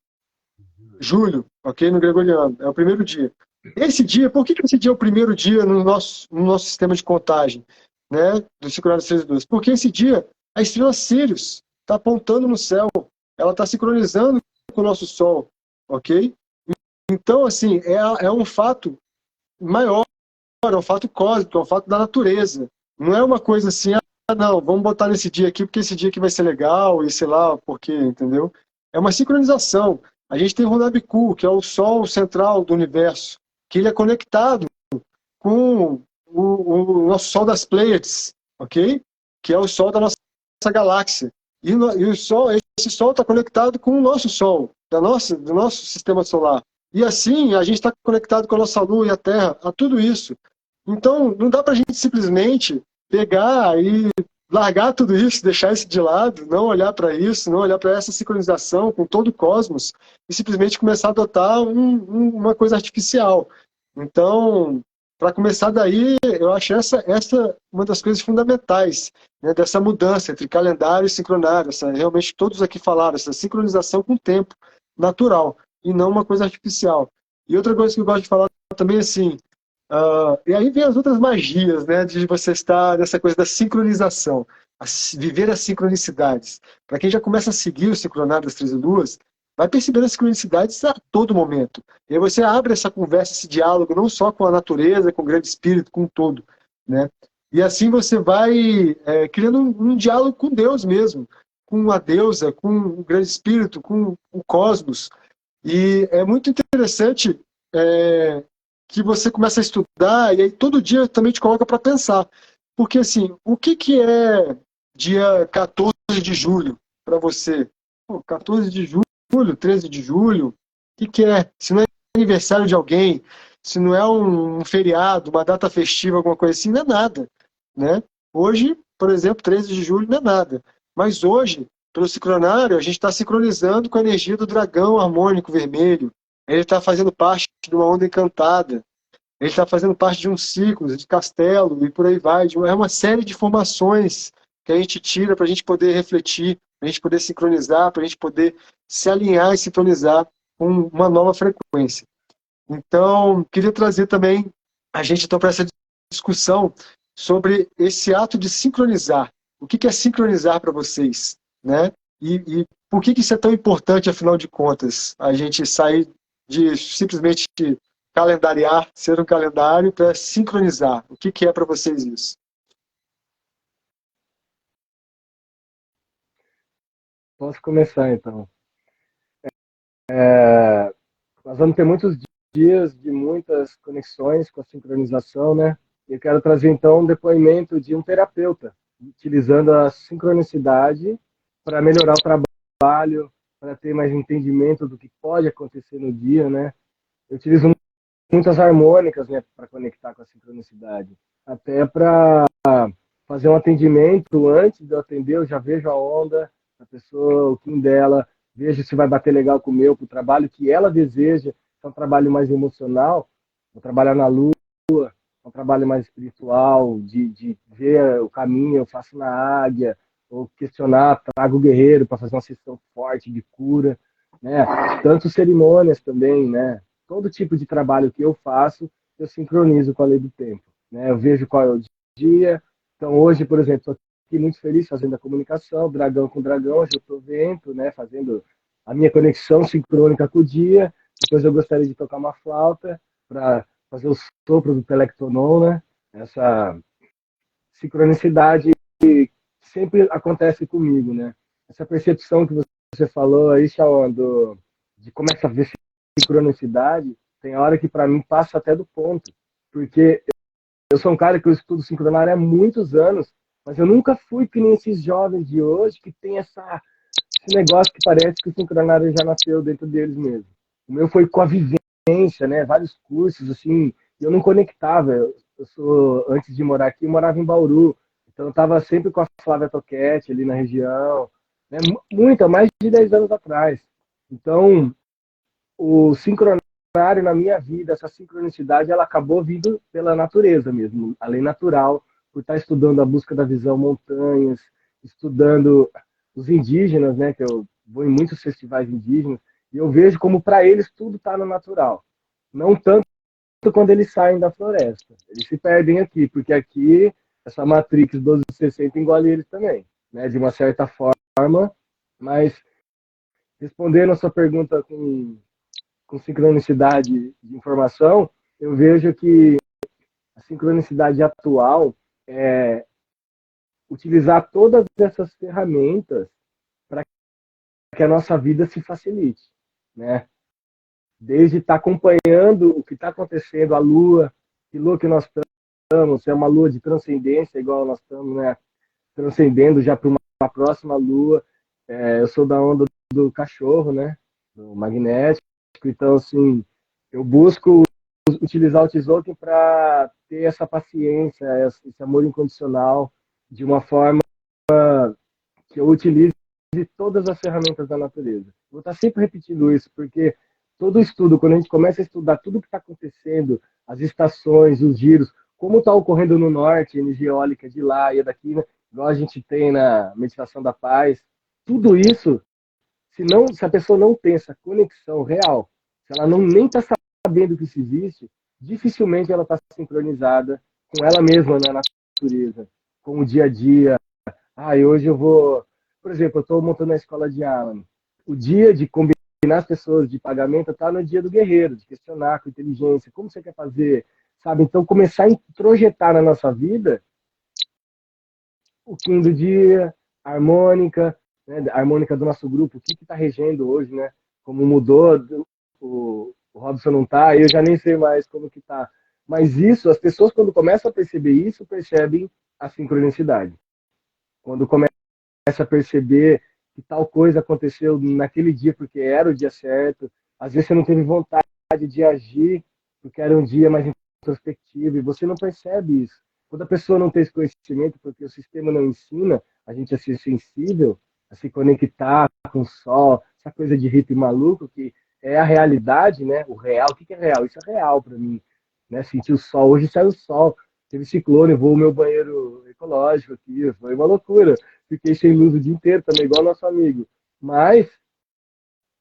julho, ok? No gregoriano, é o primeiro dia. Esse dia, por que esse dia é o primeiro dia no nosso sistema de contagem, né, do sincronário 612? Porque esse dia, a estrela Sirius está apontando no céu, ela está sincronizando com o nosso Sol, ok? Então, assim, é um fato maior, é um fato cósmico, é um fato da natureza. Não é uma coisa assim, não, vamos botar nesse dia aqui, porque esse dia aqui vai ser legal, e sei lá, porque, entendeu? É uma sincronização. A gente tem o Runabiku, que é o Sol central do universo, que ele é conectado com o nosso Sol das Pleiades, ok? Que é o Sol da nossa galáxia. E o Sol, esse Sol está conectado com o nosso Sol, do nosso sistema solar. E assim, a gente está conectado com a nossa Lua e a Terra, a tudo isso. Então, não dá para a gente simplesmente pegar e largar tudo isso, deixar isso de lado, não olhar para isso, não olhar para essa sincronização com todo o cosmos e simplesmente começar a adotar uma coisa artificial. Então, para começar daí, eu acho essa uma das coisas fundamentais, né, dessa mudança entre calendário e sincronário, realmente todos aqui falaram, essa sincronização com o tempo natural e não uma coisa artificial. E outra coisa que eu gosto de falar também, assim, e aí vem as outras magias, né, de você estar nessa coisa da sincronização, viver as sincronicidades. Para quem já começa a seguir o sincronário das 13 luas, vai percebendo as sincronicidades a todo momento. E aí você abre essa conversa, esse diálogo, não só com a natureza, com o grande espírito, com o todo, né? E assim você vai criando um diálogo com Deus mesmo, com a deusa, com o grande espírito, com o cosmos. E é muito interessante que você começa a estudar e aí todo dia também te coloca para pensar. Porque, assim, o que é dia 14 de julho para você? Pô, 14 de julho, 13 de julho, o que é? Se não é aniversário de alguém, se não é um feriado, uma data festiva, alguma coisa assim, não é nada, né? Hoje, por exemplo, 13 de julho não é nada. Mas hoje, pelo sincronário, a gente está sincronizando com a energia do dragão harmônico vermelho. Ele está fazendo parte de uma onda encantada. Ele está fazendo parte de um ciclo, de castelo, e por aí vai. É uma série de informações que a gente tira para a gente poder refletir, para a gente poder sincronizar, para a gente poder se alinhar e sintonizar com uma nova frequência. Então, queria trazer também a gente então para essa discussão sobre esse ato de sincronizar. O que é sincronizar para vocês, né? E por que isso é tão importante, afinal de contas, a gente sair de simplesmente calendariar, ser um calendário, para sincronizar. O que é para vocês isso? Posso começar, então. Nós vamos ter muitos dias de muitas conexões com a sincronização, né? Eu quero trazer, então, um depoimento de um terapeuta, utilizando a sincronicidade para melhorar o trabalho, para ter mais entendimento do que pode acontecer no dia, né? Eu utilizo muitas harmônicas, né, para conectar com a sincronicidade. Até para fazer um atendimento, antes de eu atender, eu já vejo a onda, a pessoa, o kim dela, vejo se vai bater legal com o meu, com o trabalho que ela deseja, é um trabalho mais emocional, vou trabalhar na lua, é um trabalho mais espiritual, de ver o caminho, eu faço na águia, ou questionar, trago o guerreiro para fazer uma sessão forte de cura, né? Tanto cerimônias também, né? Todo tipo de trabalho que eu faço, eu sincronizo com a lei do tempo, né? Eu vejo qual é o dia. Então hoje, por exemplo, estou aqui muito feliz fazendo a comunicação, dragão com dragão, hoje eu estou vendo, né? Fazendo a minha conexão sincrônica com o dia. Depois eu gostaria de tocar uma flauta para fazer o sopro do telectonon, né? Essa sincronicidade que sempre acontece comigo, né? Essa percepção que você falou aí, Shawan, de como é que ver sincronicidade, tem hora que para mim passa até do ponto, porque eu sou um cara que eu estudo sincronário há muitos anos, mas eu nunca fui que nem esses jovens de hoje que tem esse negócio que parece que o sincronário já nasceu dentro deles mesmo. O meu foi com a vivência, né? Vários cursos, assim, eu não conectava. Eu sou, antes de morar aqui, eu morava em Bauru, então eu estava sempre com a Flávia Toquete ali na região, né? Mais de 10 anos atrás. Então, o sincronário na minha vida, essa sincronicidade, ela acabou vindo pela natureza mesmo, a lei natural por estar estudando a busca da visão, montanhas, estudando os indígenas, né, que eu vou em muitos festivais indígenas, e eu vejo como para eles tudo está no natural. Não tanto quando eles saem da floresta. Eles se perdem aqui, porque aqui essa Matrix 1260 engole eles também, né, de uma certa forma, mas respondendo a sua pergunta com sincronicidade de informação, eu vejo que a sincronicidade atual é utilizar todas essas ferramentas para que a nossa vida se facilite, né? Desde estar acompanhando o que está acontecendo, a lua, que lua que nós estamos, se é uma lua de transcendência, igual nós estamos, né? Transcendendo já para uma próxima lua. Eu sou da onda do cachorro, né? Do magnético. Então, assim, eu busco utilizar o Tzolk'in para ter essa paciência, esse amor incondicional, de uma forma que eu utilize todas as ferramentas da natureza. Vou estar sempre repetindo isso, porque todo estudo, quando a gente começa a estudar tudo o que está acontecendo, as estações, os giros, como está ocorrendo no norte, energia eólica de lá e daqui, né? Igual a gente tem na meditação da paz, tudo isso, se a pessoa não tem essa conexão real, se ela não nem está sabendo que isso existe, dificilmente ela está sincronizada com ela mesma na natureza, com o dia a dia. Hoje eu vou, por exemplo, eu estou montando a escola de Alan. O dia de combinar as pessoas de pagamento está no dia do guerreiro, de questionar com inteligência, como você quer fazer, sabe? Então começar a introjetar na nossa vida o Kim do dia, a harmônica, né? A harmônica do nosso grupo, o que está regendo hoje, né? Como mudou, o Robson não está, eu já nem sei mais como que está. Mas isso, as pessoas quando começam a perceber isso, percebem a sincronicidade. Quando começa a perceber que tal coisa aconteceu naquele dia porque era o dia certo, às vezes você não teve vontade de agir porque era um dia mais introspectivo e você não percebe isso. Quando a pessoa não tem esse conhecimento, porque o sistema não ensina a gente a ser sensível, a se conectar com o sol, essa coisa de hippie maluco que é a realidade, né? O real, o que é real? Isso é real para mim, né? Sentir o sol, hoje sai o sol, teve ciclone, vou o meu banheiro ecológico aqui, foi uma loucura. Fiquei sem luz o dia inteiro também, igual nosso amigo. Mas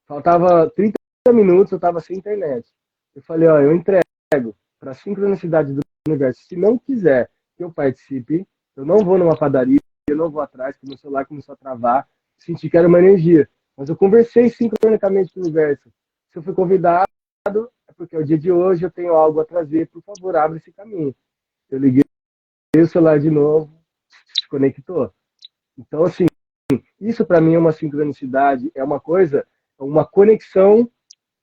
faltava 30 minutos, eu estava sem internet. Eu falei, ó, eu entrego para a sincronicidade do universo. Se não quiser que eu participe, eu não vou numa padaria, eu não vou atrás, que meu celular começou a travar, senti que era uma energia. Mas eu conversei sincronicamente com o universo. Se eu fui convidado, é porque é o dia de hoje, eu tenho algo a trazer, por favor, abre esse caminho. Eu liguei o celular de novo, se conectou. Então, assim, isso para mim é uma sincronicidade, é uma coisa, uma conexão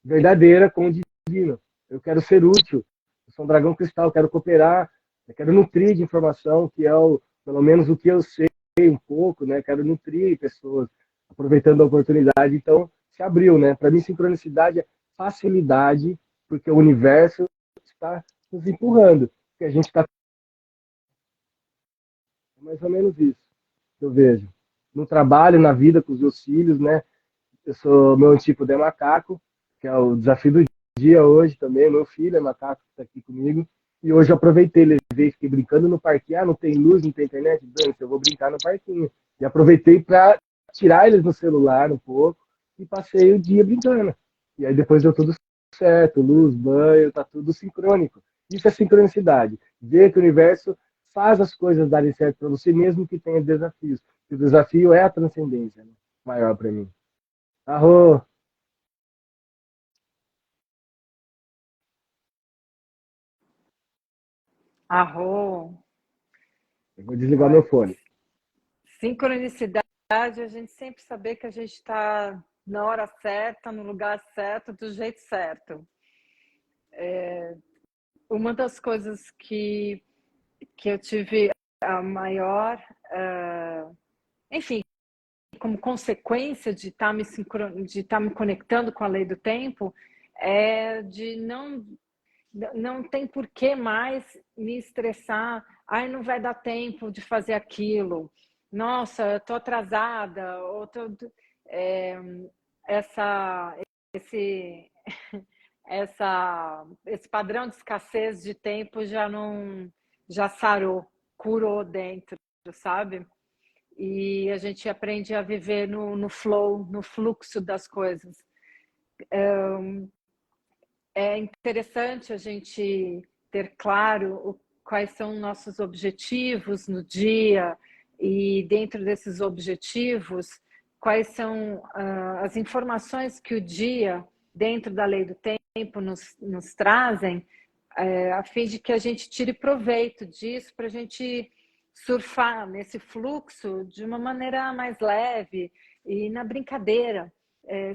verdadeira com o divino. Eu quero ser útil, eu sou um dragão cristal, eu quero cooperar, eu quero nutrir de informação, que é pelo menos o que eu sei um pouco, né? Quero nutrir pessoas, aproveitando a oportunidade. Então, se abriu, né? Para mim, sincronicidade é facilidade, porque o universo está nos empurrando, que a gente está mais ou menos isso que eu vejo. No trabalho, na vida, com os meus filhos, né? Eu sou meu antípodo é macaco, que é o desafio do dia hoje também. Meu filho é macaco, que está aqui comigo. E hoje eu aproveitei, levei, fiquei brincando no parquinho. Não tem luz, não tem internet? Bem, eu vou brincar no parquinho. E aproveitei para tirar eles no celular um pouco e passei o dia brincando. E aí depois deu tudo certo, luz, banho, tá tudo sincrônico. Isso é sincronicidade. Ver que o universo faz as coisas darem certo para você, mesmo que tenha desafios. E o desafio é a transcendência, né? Maior para mim. Arro, Arro. eu vou desligar meu Olha, fone. sincronicidade, a gente sempre saber que a gente está na hora certa, no lugar certo, do jeito certo. Uma das coisas que eu tive a maior, enfim, como consequência de de estar me conectando com a lei do tempo, é de não tem por que mais me estressar. Ai, não vai dar tempo de fazer aquilo. Nossa, estou atrasada. Ou é, essa, esse, esse padrão de escassez de tempo já não já sarou. curou dentro, sabe? E a gente aprende a viver no flow, no fluxo das coisas. É interessante a gente ter claro quais são nossos objetivos no dia e dentro desses objetivos, quais são as informações que o dia, dentro da lei do tempo, nos trazem, a fim de que a gente tire proveito disso para a gente surfar nesse fluxo de uma maneira mais leve e na brincadeira,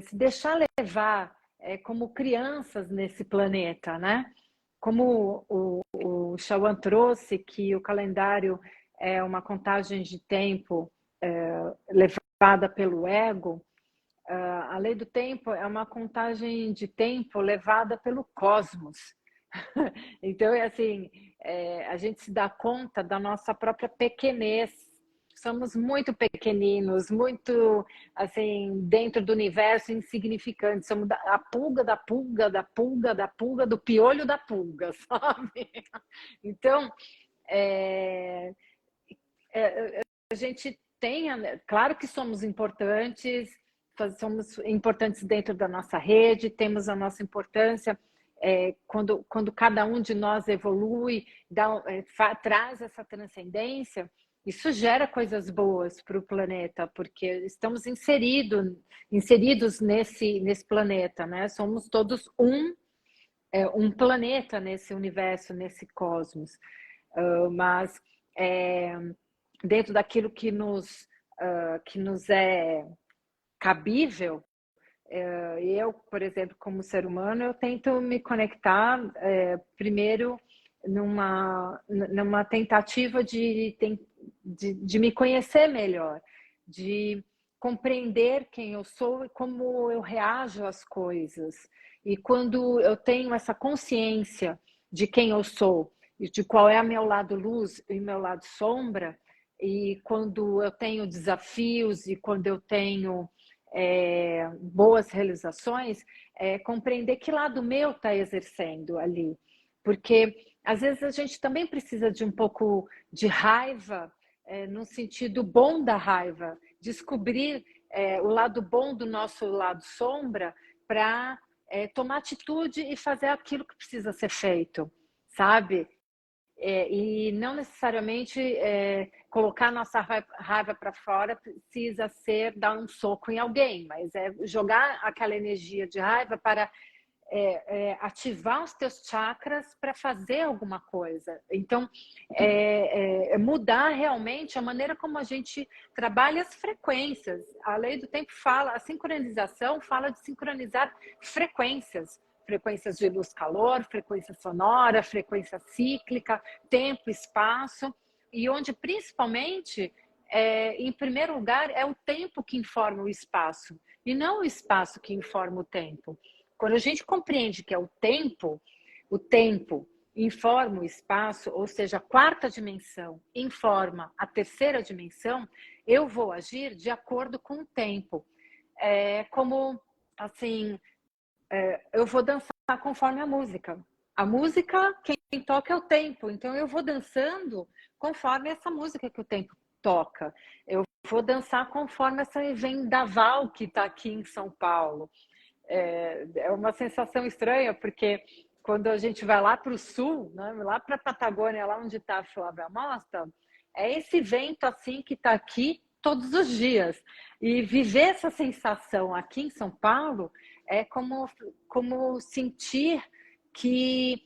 se deixar levar como crianças nesse planeta, né? Como o Shawan trouxe, que o calendário é uma contagem de tempo levada pelo ego, a lei do tempo é uma contagem de tempo levada pelo cosmos. Então, é assim, a gente se dá conta da nossa própria pequenez. Somos muito pequeninos, muito, assim, dentro do universo, insignificantes. Somos a pulga da pulga, da pulga, da pulga, do piolho da pulga, sabe? Então, a gente tem, claro que somos importantes dentro da nossa rede, temos a nossa importância, quando cada um de nós evolui, traz essa transcendência, isso gera coisas boas para o planeta, porque estamos inseridos nesse planeta, né? Somos todos um planeta nesse universo, nesse cosmos. Mas dentro daquilo que nos é cabível, eu, por exemplo, como ser humano, eu tento me conectar primeiro numa tentativa de me conhecer melhor, de compreender quem eu sou e como eu reajo às coisas. E quando eu tenho essa consciência de quem eu sou, e de qual é o meu lado luz e o meu lado sombra, e quando eu tenho desafios e quando eu tenho boas realizações, compreender que lado meu está exercendo ali. Porque às vezes a gente também precisa de um pouco de raiva, no sentido bom da raiva, descobrir o lado bom do nosso lado sombra para tomar atitude e fazer aquilo que precisa ser feito, sabe? E não necessariamente colocar nossa raiva para fora precisa ser dar um soco em alguém, mas jogar aquela energia de raiva para ativar os teus chakras para fazer alguma coisa. Então, mudar realmente a maneira como a gente trabalha as frequências. A lei do tempo fala, a sincronização fala de sincronizar frequências de luz-calor, frequência sonora, frequência cíclica, tempo, espaço, e onde principalmente, em primeiro lugar, é o tempo que informa o espaço, e não o espaço que informa o tempo. Quando a gente compreende que é o tempo informa o espaço, ou seja, a quarta dimensão informa a terceira dimensão, eu vou agir de acordo com o tempo. Como, assim, eu vou dançar conforme a música. A música, quem toca é o tempo. Então, eu vou dançando conforme essa música que o tempo toca. Eu vou dançar conforme essa vendaval que está aqui em São Paulo. É uma sensação estranha, porque quando a gente vai lá para o sul, né, lá para a Patagônia, lá onde está a Flávia Mostra, é esse vento assim que está aqui todos os dias. E viver essa sensação aqui em São Paulo é como sentir que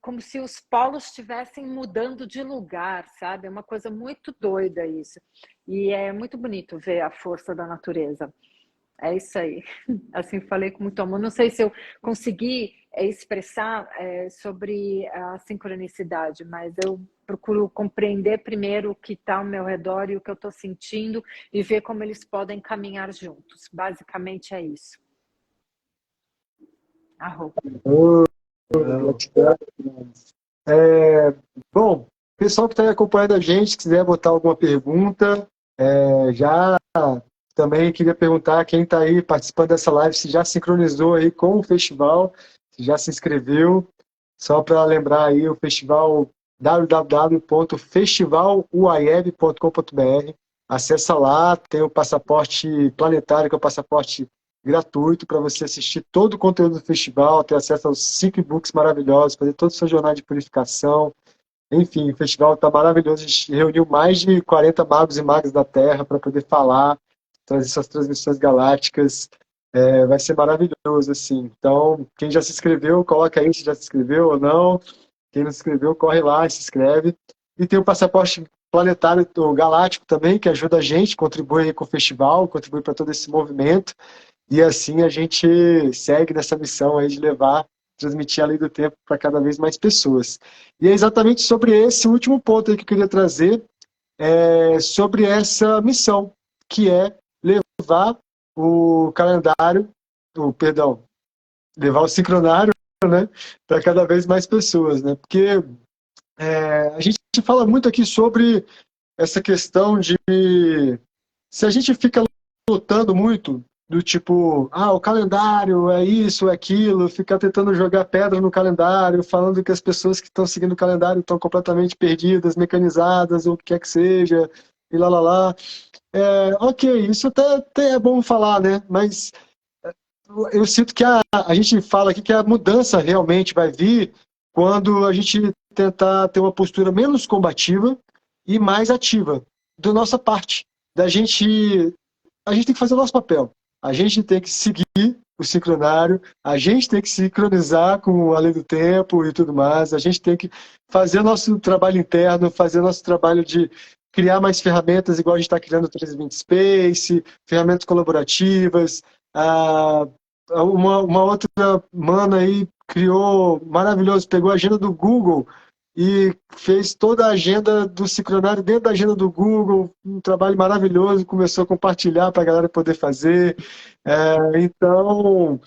como se os polos estivessem mudando de lugar, sabe? É uma coisa muito doida isso. E é muito bonito ver a força da natureza. É isso aí. Assim, falei com muito amor. Não sei se eu consegui expressar sobre a sincronicidade, mas eu procuro compreender primeiro o que está ao meu redor e o que eu estou sentindo e ver como eles podem caminhar juntos. Basicamente é isso. Bom, pessoal que está acompanhando a gente, se quiser botar alguma pergunta, já também queria perguntar quem está aí participando dessa live, se já sincronizou aí com o festival, se já se inscreveu. Só para lembrar aí, o festival www.festivaluaieb.com.br. Acessa lá, tem o passaporte planetário, que é o passaporte gratuito para você assistir todo o conteúdo do festival, ter acesso aos 5 e-books maravilhosos, fazer toda a sua jornada de purificação. Enfim, o festival está maravilhoso. A gente reuniu mais de 40 magos e magas da Terra para poder falar, trazer suas transmissões galácticas. Vai ser maravilhoso, assim. Então, quem já se inscreveu, coloca aí se já se inscreveu ou não. Quem não se inscreveu, corre lá e se inscreve. E tem o passaporte planetário o galáctico também, que ajuda a gente, contribui com o festival, contribui para todo esse movimento. E assim a gente segue nessa missão aí de levar, transmitir a lei do tempo para cada vez mais pessoas. E é exatamente sobre esse último ponto aí que eu queria trazer, sobre essa missão, que é levar o calendário, levar o sincronário, né, para cada vez mais pessoas, né? Porque a gente fala muito aqui sobre essa questão de se a gente fica lutando muito do tipo, o calendário é isso, é aquilo, ficar tentando jogar pedra no calendário, falando que as pessoas que estão seguindo o calendário estão completamente perdidas, mecanizadas, ou o que quer que seja, e lá, lá, lá. Ok, isso até é bom falar, né? Mas eu sinto que a gente fala aqui que a mudança realmente vai vir quando a gente tentar ter uma postura menos combativa e mais ativa da nossa parte. A gente tem que fazer o nosso papel. A gente tem que seguir o sincronário, a gente tem que sincronizar com a lei do tempo e tudo mais, a gente tem que fazer o nosso trabalho interno, fazer o nosso trabalho de criar mais ferramentas, igual a gente está criando o 320 Space, ferramentas colaborativas. Uma outra mana aí criou, maravilhoso, pegou a agenda do Google e fez toda a agenda do sincronário dentro da agenda do Google, um trabalho maravilhoso, começou a compartilhar para a galera poder fazer. Então,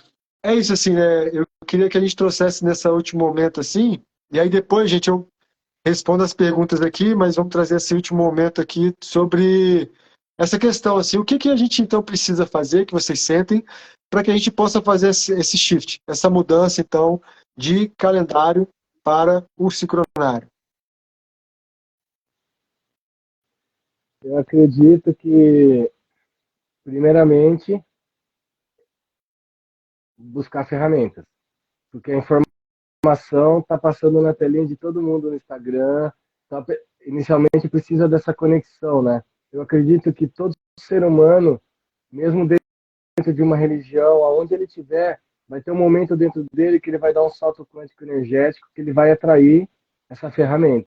é isso, assim, né? Eu queria que a gente trouxesse nesse último momento, assim, e aí depois, gente, eu respondo as perguntas aqui, mas vamos trazer esse último momento aqui sobre essa questão, assim, o que a gente, então, precisa fazer, que vocês sentem, para que a gente possa fazer esse shift, essa mudança, então, de calendário para o sincronário. Eu acredito que, primeiramente, buscar ferramentas, porque a informação está passando na telinha de todo mundo no Instagram, inicialmente precisa dessa conexão, né? Eu acredito que todo ser humano, mesmo dentro de uma religião, aonde ele estiver, vai ter um momento dentro dele que ele vai dar um salto quântico energético, que ele vai atrair essa ferramenta.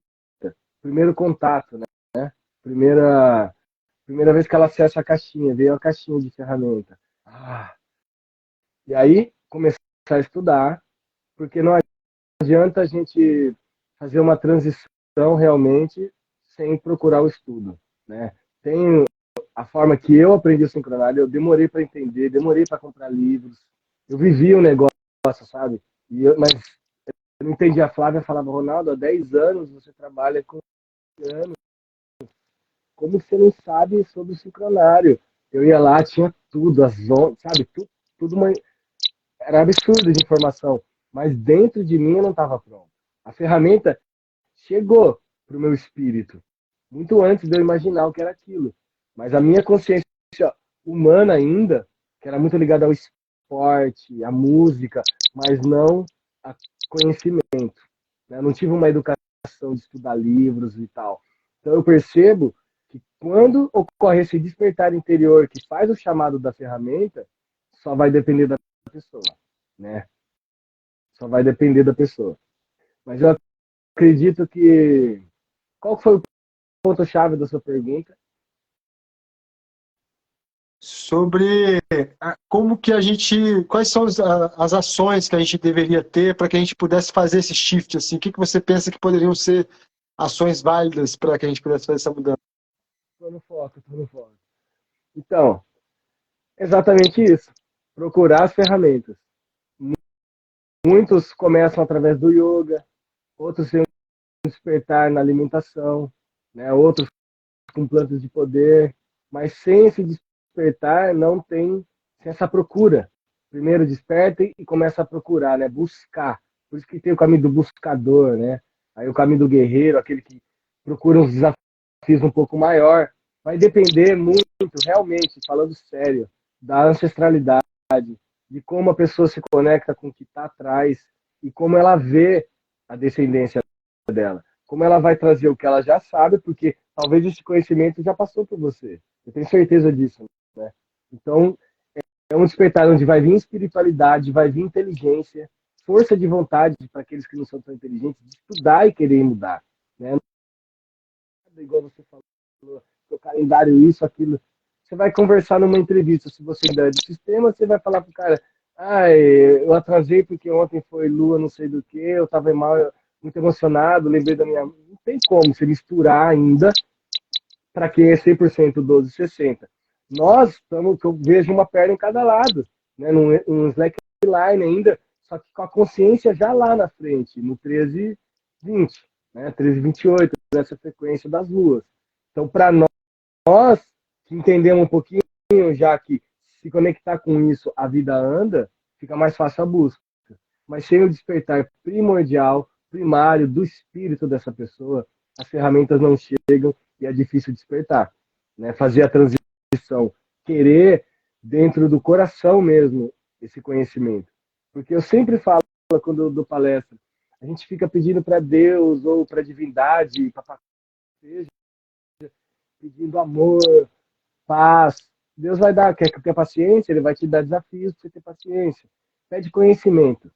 Primeiro contato, né? Primeira vez que ela acessa a caixinha, veio a caixinha de ferramenta. E aí, começar a estudar, porque não adianta a gente fazer uma transição realmente sem procurar o estudo, né? Tem a forma que eu aprendi o sincronário, eu demorei para entender, demorei para comprar livros, eu vivi o negócio, sabe? Mas eu não entendi. A Flávia falava, Ronaldo, há 10 anos você trabalha com anos, como você não sabe sobre o sincronário? Eu ia lá, tinha tudo, as ondas, sabe? Tudo era absurdo de informação, mas dentro de mim eu não estava pronto. A ferramenta chegou para o meu espírito, muito antes de eu imaginar o que era aquilo. Mas a minha consciência humana ainda, que era muito ligada ao esporte, à música, mas não a conhecimento, né? Eu não tive uma educação de estudar livros e tal. Então eu percebo que quando ocorre esse despertar interior que faz o chamado da ferramenta, só vai depender da pessoa, né? Só vai depender da pessoa. Mas eu acredito que... Qual foi o ponto-chave da sua pergunta? Sobre como que a gente... Quais são as ações que a gente deveria ter para que a gente pudesse fazer esse shift, assim? O que você pensa que poderiam ser ações válidas para que a gente pudesse fazer essa mudança? Estou no foco. Então, exatamente isso. Procurar as ferramentas. Muitos começam através do yoga, outros têm um despertar na alimentação, né? Outros com plantas de poder, mas sem esse despertar não tem essa procura. Primeiro desperta e começa a procurar, né? Buscar. Por isso que tem o caminho do buscador, né? Aí o caminho do guerreiro, aquele que procura uns desafios um pouco maior, vai depender muito, realmente, falando sério, da ancestralidade, de como a pessoa se conecta com o que está atrás e como ela vê a descendência dela. Como ela vai trazer o que ela já sabe, porque talvez esse conhecimento já passou por você. Eu tenho certeza disso, né? Então, é um despertar onde vai vir espiritualidade, vai vir inteligência, força de vontade para aqueles que não são tão inteligentes, de estudar e querer mudar, né? Igual você falou, seu calendário, isso, aquilo. Você vai conversar numa entrevista, se você ainda é do sistema, você vai falar pro cara, eu atrasei porque ontem foi lua não sei do que, eu estava mal, muito emocionado, lembrei da minha... Não tem como você misturar ainda para quem é 100% 12/60. Nós estamos, que eu vejo uma perna em cada lado, né? Num slackline ainda, só que com a consciência já lá na frente, no 13/20, né? 13/28, nessa frequência das luas. Então, para nós que entendemos um pouquinho, já que se conectar com isso, a vida anda, fica mais fácil a busca. Mas sem o despertar primordial, primário do espírito dessa pessoa, as ferramentas não chegam e é difícil despertar, né? Fazer a transição, querer dentro do coração mesmo esse conhecimento. Porque eu sempre falo, quando eu dou palestra, a gente fica pedindo para Deus ou para a divindade, para seja, pedindo amor, paz. Deus vai dar, quer ter paciência, ele vai te dar desafios para você ter paciência. Pede conhecimento.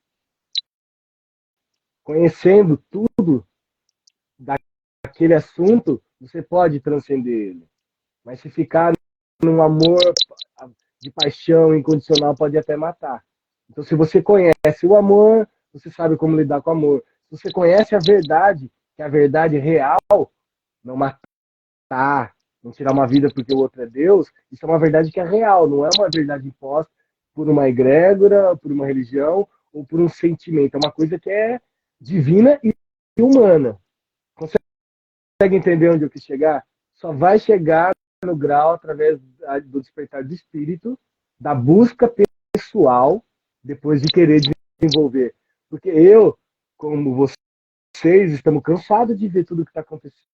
Conhecendo tudo daquele assunto, você pode transcender ele. Mas se ficar num amor de paixão incondicional, pode até matar. Então, se você conhece o amor, você sabe como lidar com o amor. Se você conhece a verdade, que é a verdade real, não matar, não tirar uma vida porque o outro é Deus, isso é uma verdade que é real, não é uma verdade imposta por uma egrégora, por uma religião ou por um sentimento. É uma coisa que é divina e humana. Consegue entender onde eu quis chegar? Só vai chegar no grau através do despertar do espírito, da busca pessoal, depois de querer desenvolver. Porque eu, como vocês, estamos cansados de ver tudo o que está acontecendo.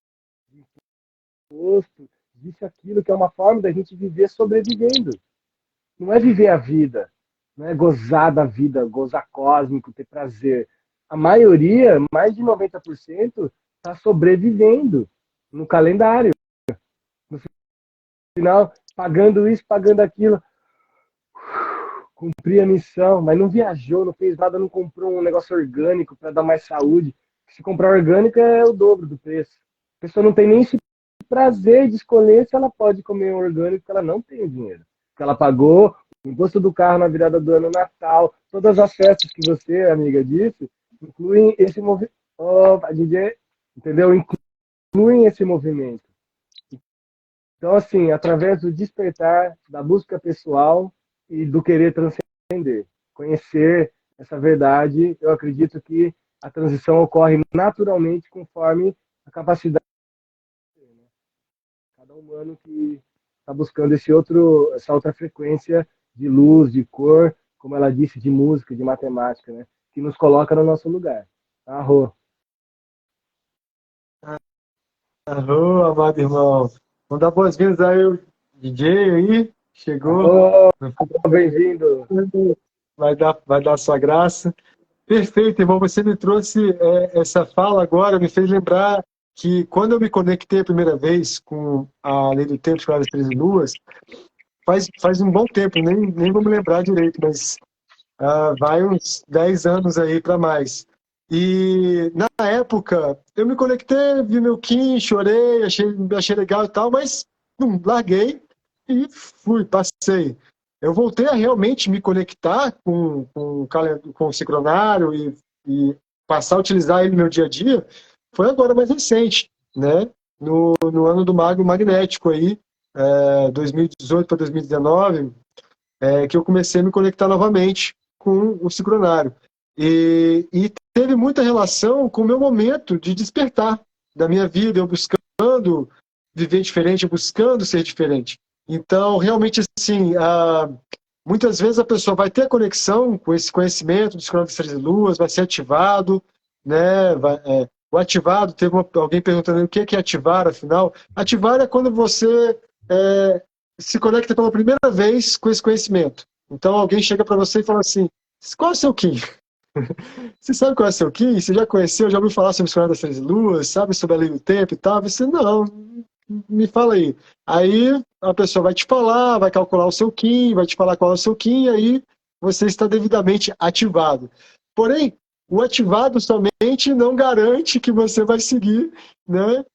Isso, aquilo, que é uma forma da gente viver sobrevivendo. Não é viver a vida, não é gozar da vida, gozar cósmico, ter prazer. A maioria, mais de 90%, está sobrevivendo no calendário. No final, pagando isso, pagando aquilo. Cumprir a missão, mas não viajou, não fez nada, não comprou um negócio orgânico para dar mais saúde. Se comprar orgânico é o dobro do preço. A pessoa não tem nem esse prazer de escolher se ela pode comer um orgânico, porque ela não tem o dinheiro. Porque ela pagou o imposto do carro na virada do ano, Natal, todas as festas que você, amiga, disse, incluem esse movimento. Oh, DJ, entendeu? Incluem esse movimento. Então, assim, através do despertar, da busca pessoal e do querer transcender, conhecer essa verdade, eu acredito que a transição ocorre naturalmente conforme a capacidade de cada humano que está buscando essa outra frequência de luz, de cor, como ela disse, de música, de matemática, né? Que nos coloca no nosso lugar. Arro. Alô, amado irmão. Vamos dar boas-vindas aí, o DJ aí, chegou. Arro, bem-vindo. Vai dar sua graça. Perfeito, irmão. Você me trouxe essa fala agora, me fez lembrar que quando eu me conectei a primeira vez com a Lei do Tempo, Escola das 13 Luas, faz um bom tempo, nem vou me lembrar direito, mas vai uns 10 anos aí para mais. E na época, eu me conectei, vi meu Kim, chorei, achei legal e tal, mas larguei e passei. Eu voltei a realmente me conectar com o sincronário e passar a utilizar ele no meu dia a dia, foi agora mais recente, né? No ano do Mago Magnético aí, 2018 para 2019, que eu comecei a me conectar novamente com o sincronário. E teve muita relação com o meu momento de despertar da minha vida, eu buscando viver diferente, eu buscando ser diferente. Então, realmente, assim, muitas vezes a pessoa vai ter conexão com esse conhecimento dos cronos das 13 luas, vai ser ativado, né? O ativado, teve alguém perguntando o que é ativar, afinal. Ativar é quando você se conecta pela primeira vez com esse conhecimento. Então, alguém chega para você e fala assim, qual é o seu Kim? Você sabe qual é o seu Kim? Você já conheceu, já ouviu falar sobre a Escola das Três Luas, sabe sobre a lei do tempo e tal? Você, não, me fala aí. Aí a pessoa vai te falar, vai calcular o seu Kim, vai te falar qual é o seu Kim, e aí você está devidamente ativado. Porém, o ativado somente não garante que você vai seguir, né,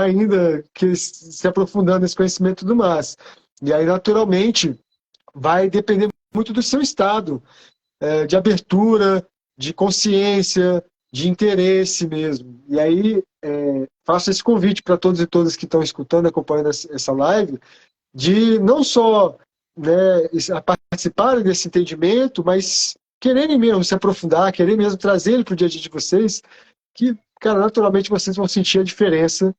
ainda que se aprofundando nesse conhecimento do mais. E aí, naturalmente, vai depender muito do seu estado de abertura, de consciência, de interesse mesmo. E aí, faço esse convite para todos e todas que estão escutando, acompanhando essa live, de não só, né, participarem desse entendimento, mas quererem mesmo se aprofundar, quererem mesmo trazer ele para o dia a dia de vocês, que, cara, naturalmente vocês vão sentir a diferença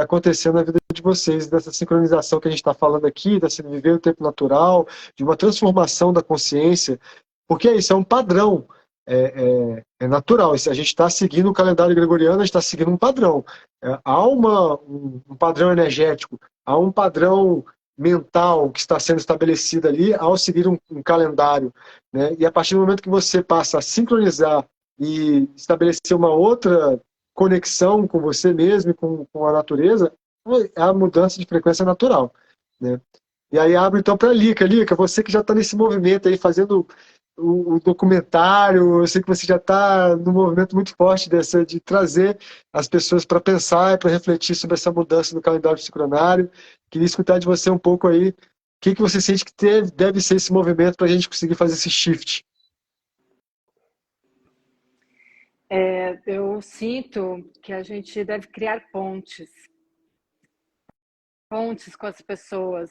acontecendo na vida de vocês, dessa sincronização que a gente está falando aqui, desse viver o tempo natural, de uma transformação da consciência, porque isso é um padrão, é natural. Se a gente está seguindo o calendário gregoriano, a gente está seguindo um padrão. Há um padrão energético, há um padrão mental que está sendo estabelecido ali ao seguir um calendário, né? E a partir do momento que você passa a sincronizar e estabelecer uma outra conexão com você mesmo e com a natureza, a mudança de frequência é natural, né? E aí abro então para a Lica. Lica, você que já está nesse movimento aí, fazendo o documentário, eu sei que você já está num movimento muito forte de trazer as pessoas para pensar e para refletir sobre essa mudança no calendário sincronário. Queria escutar de você um pouco aí, o que você sente que deve ser esse movimento para a gente conseguir fazer esse shift? Eu sinto que a gente deve criar pontes com as pessoas,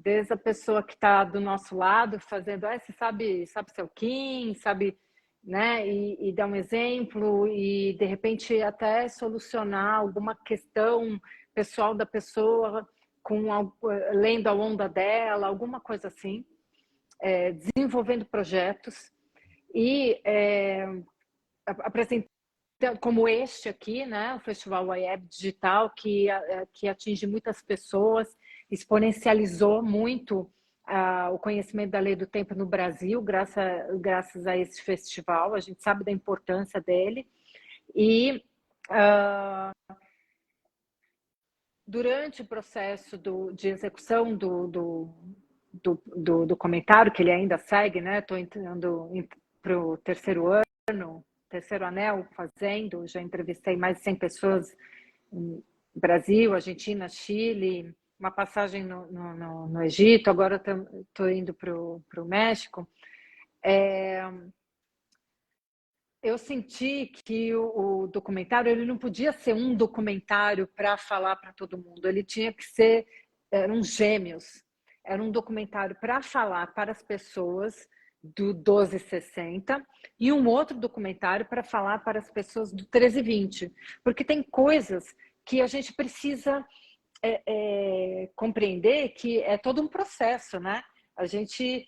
desde a pessoa que está do nosso lado fazendo, você sabe seu Kim, sabe, né, e dar um exemplo e de repente até solucionar alguma questão pessoal da pessoa lendo a onda dela, alguma coisa assim, desenvolvendo projetos e apresentando como este aqui, né, o Festival Web Digital, que atinge muitas pessoas, exponencializou muito o conhecimento da lei do tempo no Brasil, graças a esse festival. A gente sabe da importância dele. E durante o processo de execução do documentário, que ele ainda segue, né? Estou entrando para o terceiro anel fazendo, já entrevistei mais de 100 pessoas no Brasil, Argentina, Chile, uma passagem no Egito, agora estou indo para o México. Eu senti que o documentário ele não podia ser um documentário para falar para todo mundo, ele tinha que ser, eram gêmeos, era um documentário para falar para as pessoas do 1260 e um outro documentário para falar para as pessoas do 1320, porque tem coisas que a gente precisa compreender que é todo um processo, né? A gente,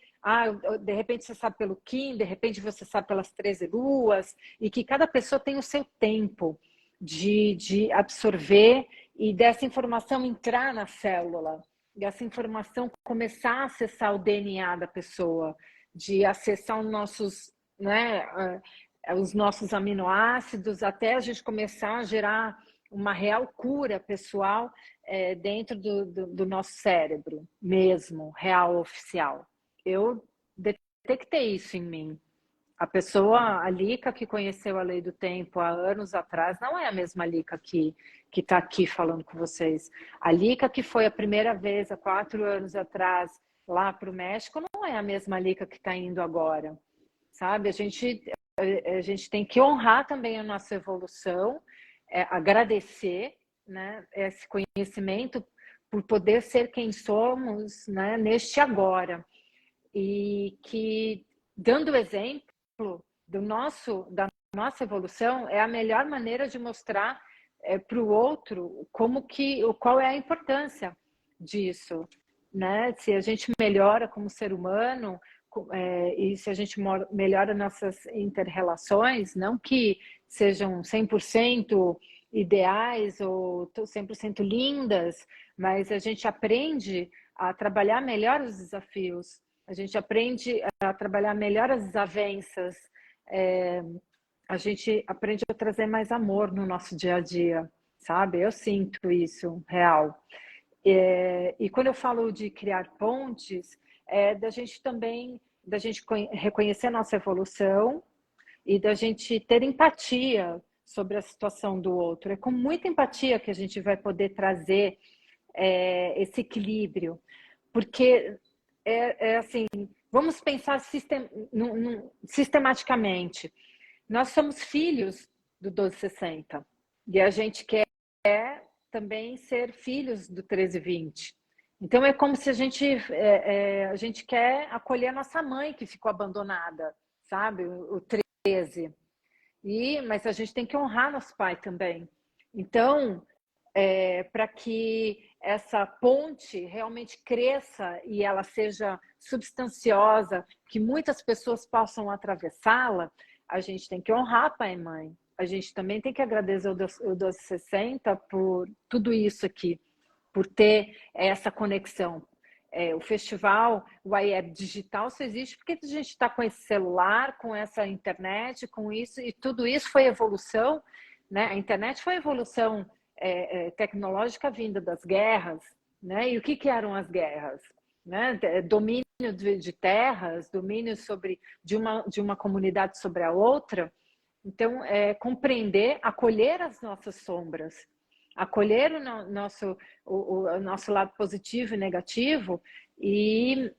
de repente você sabe pelo Kim, de repente você sabe pelas 13 luas, e que cada pessoa tem o seu tempo de absorver e dessa informação entrar na célula, e essa informação começar a acessar o DNA da pessoa, de acessar os nossos, né, os nossos aminoácidos, até a gente começar a gerar uma real cura pessoal dentro do nosso cérebro mesmo, real, oficial. Eu detectei isso em mim. A pessoa, a Lica que conheceu a Lei do Tempo há anos atrás, não é a mesma Lica que está aqui falando com vocês. A Lica que foi a primeira vez, há 4 anos atrás, lá para o México, não é a mesma Lica que está indo agora. Sabe? A gente tem que honrar também a nossa evolução, agradecer, né, esse conhecimento por poder ser quem somos, né, neste agora. E que, dando exemplo da nossa evolução, é a melhor maneira de mostrar para o outro qual é a importância disso, né? Se a gente melhora como ser humano, e se a gente melhora nossas inter-relações, não que sejam 100% ideais ou 100% lindas, mas a gente aprende a trabalhar melhor os desafios, a gente aprende a trabalhar melhor as desavenças, a gente aprende a trazer mais amor no nosso dia a dia, sabe? Eu sinto isso, real. E quando eu falo de criar pontes, da gente também, da gente reconhecer a nossa evolução e da gente ter empatia sobre a situação do outro. É com muita empatia que a gente vai poder trazer esse equilíbrio, porque assim, vamos pensar sistematicamente. Nós somos filhos do 1260 e a gente quer também ser filhos do 1320. Então é como se a gente quer acolher a nossa mãe que ficou abandonada, sabe? O 13. Mas a gente tem que honrar nosso pai também. Então, para que essa ponte realmente cresça e ela seja substanciosa, que muitas pessoas possam atravessá-la, a gente tem que honrar pai e mãe. A gente também tem que agradecer o 1260 por tudo isso aqui, por ter essa conexão. O festival, o IEB Digital só existe porque a gente está com esse celular, com essa internet, com isso, e tudo isso foi evolução, né? A internet foi evolução tecnológica vinda das guerras, né? E o que eram as guerras? Né? Domínio de terras, domínio de uma comunidade sobre a outra. Então, compreender, acolher as nossas sombras, acolher o nosso lado positivo e negativo e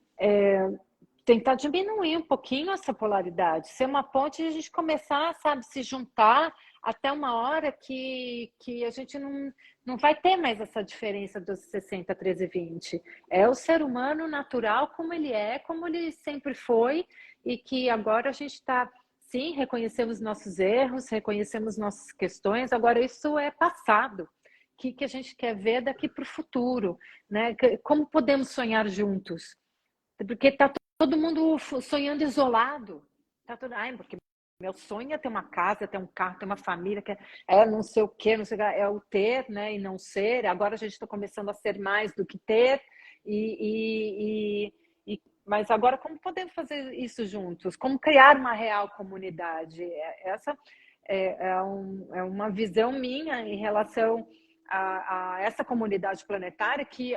tentar diminuir um pouquinho essa polaridade, ser uma ponte e a gente começar, sabe, se juntar até uma hora que a gente não vai ter mais essa diferença dos 60, 13 e 20. É o ser humano natural como ele sempre foi, e que agora a gente está, sim, reconhecemos nossos erros, reconhecemos nossas questões, agora isso é passado. O que a gente quer ver daqui para o futuro, né? Como podemos sonhar juntos? Porque está todo mundo sonhando isolado. Tá porque meu sonho é ter uma casa, ter um carro, ter uma família, não sei o quê, não sei o que, é o ter, né? E não ser. Agora a gente está começando a ser mais do que ter. Mas agora, como podemos fazer isso juntos? Como criar uma real comunidade? Essa é uma visão minha em relação a essa comunidade planetária que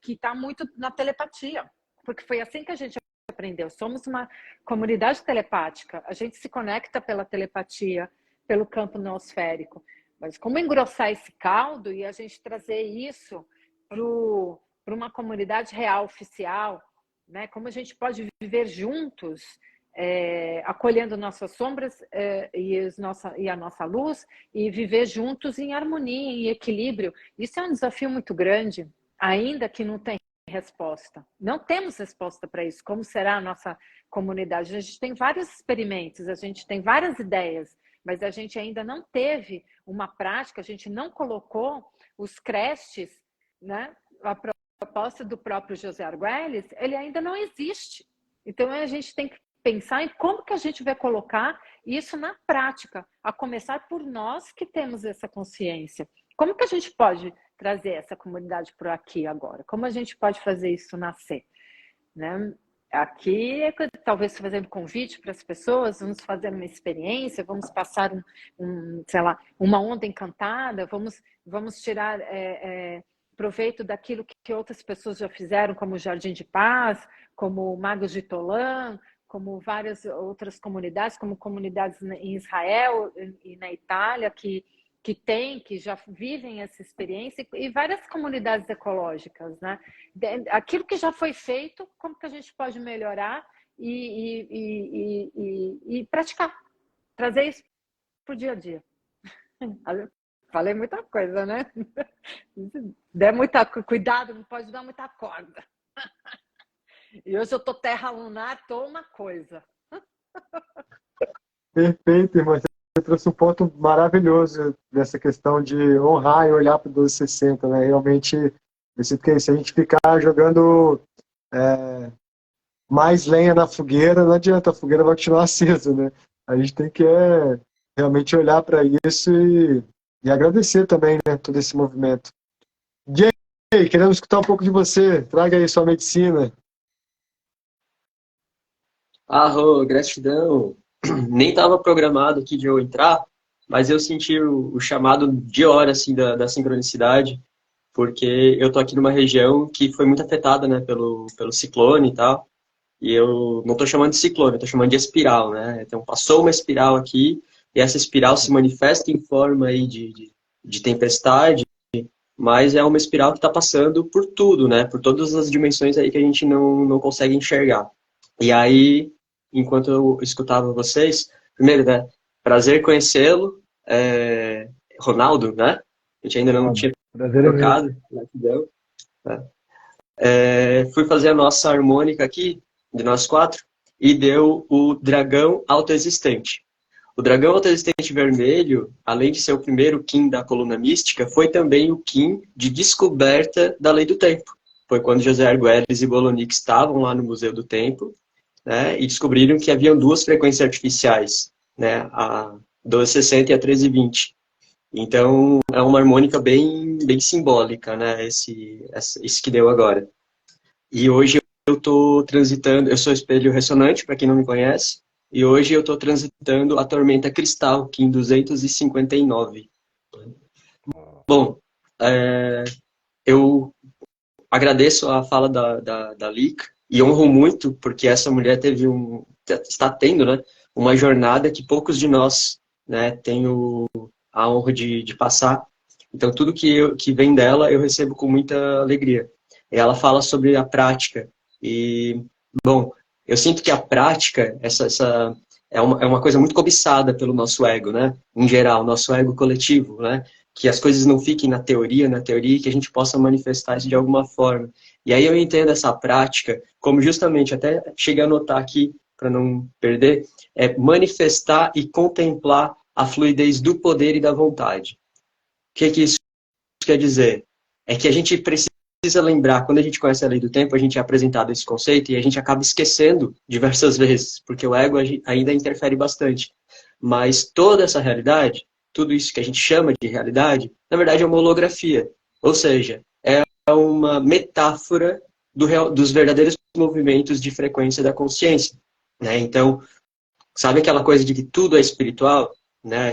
está muito na telepatia, porque foi assim que a gente aprendeu. Somos uma comunidade telepática, a gente se conecta pela telepatia, pelo campo noosférico. Mas como engrossar esse caldo e a gente trazer isso para uma comunidade real, oficial, né? Como a gente pode viver juntos, acolhendo nossas sombras e a nossa luz, e viver juntos em harmonia, em equilíbrio. Isso é um desafio muito grande, ainda que não tenha resposta. Não temos resposta para isso. Como será a nossa comunidade? A gente tem vários experimentos, a gente tem várias ideias, mas a gente ainda não teve uma prática, a gente não colocou os creches, né? A proposta do próprio José Argüelles, ele ainda não existe. Então a gente tem que pensar em como que a gente vai colocar isso na prática, a começar por nós que temos essa consciência. Como que a gente pode trazer essa comunidade por aqui agora? Como a gente pode fazer isso nascer? Né? Aqui, talvez fazendo convite para as pessoas, vamos fazer uma experiência, vamos passar sei lá, uma onda encantada, vamos tirar proveito daquilo que outras pessoas já fizeram, como o Jardim de Paz, como o Magos de Tolã, como várias outras comunidades, como comunidades em Israel e na Itália, que já vivem essa experiência, e várias comunidades ecológicas, né? Aquilo que já foi feito, como que a gente pode melhorar e praticar, trazer isso para o dia a dia. Falei muita coisa, né? Der muita cuidado, não pode dar muita corda. E hoje eu tô terra lunar, tô uma coisa. Perfeito, irmã. Você trouxe um ponto maravilhoso dessa questão de honrar e olhar para o 1260, né? Realmente, eu sinto que se a gente ficar jogando mais lenha na fogueira, não adianta, a fogueira vai continuar acesa, né? A gente tem que realmente olhar para isso e agradecer também, né, todo esse movimento. Jay, queremos escutar um pouco de você. Traga aí sua medicina. Arro, gratidão. Nem estava programado aqui de eu entrar, mas eu senti o chamado de hora assim da sincronicidade, porque eu tô aqui numa região que foi muito afetada, né, pelo ciclone e tal. E eu não estou chamando de ciclone, eu estou chamando de espiral, né? Então passou uma espiral aqui e essa espiral se manifesta em forma aí de tempestade, mas é uma espiral que está passando por tudo, né? Por todas as dimensões aí que a gente não consegue enxergar. E aí, enquanto eu escutava vocês, primeiro, né? Prazer conhecê-lo, Ronaldo, né? A gente ainda não tinha Prazer é meu. trocado, gratidão. Fui fazer a nossa harmônica aqui, de nós quatro, e deu o dragão autoexistente. O dragão autoexistente vermelho, além de ser o primeiro Kim da coluna mística, foi também o Kim de descoberta da lei do tempo. Foi quando José Arguelles e Bolonick estavam lá no Museu do Tempo, né, e descobriram que haviam duas frequências artificiais, né, a 1260 e a 1320. Então, é uma harmônica bem simbólica, né, esse que deu agora. E hoje eu estou transitando, eu sou espelho ressonante, para quem não me conhece, e hoje eu estou transitando a tormenta cristal, Kim 259. Bom, eu agradeço a fala da Lika e honro muito, porque essa mulher está tendo, né, uma jornada que poucos de nós, né, têm a honra de passar. Então, tudo que vem dela, eu recebo com muita alegria. E ela fala sobre a prática. E, bom, eu sinto que a prática, é uma coisa muito cobiçada pelo nosso ego, né? Em geral, nosso ego coletivo, né? Que as coisas não fiquem na teoria, e que a gente possa manifestar isso de alguma forma. E aí eu entendo essa prática como justamente, até cheguei a anotar aqui, para não perder, é manifestar e contemplar a fluidez do poder e da vontade. O que isso quer dizer? É que a gente precisa lembrar, quando a gente conhece a lei do tempo, a gente é apresentado esse conceito e a gente acaba esquecendo diversas vezes, porque o ego ainda interfere bastante. Mas toda essa realidade, tudo isso que a gente chama de realidade, na verdade é uma holografia. Ou seja, é uma metáfora dos verdadeiros movimentos de frequência da consciência, né? Então, sabe aquela coisa de que tudo é espiritual? Né?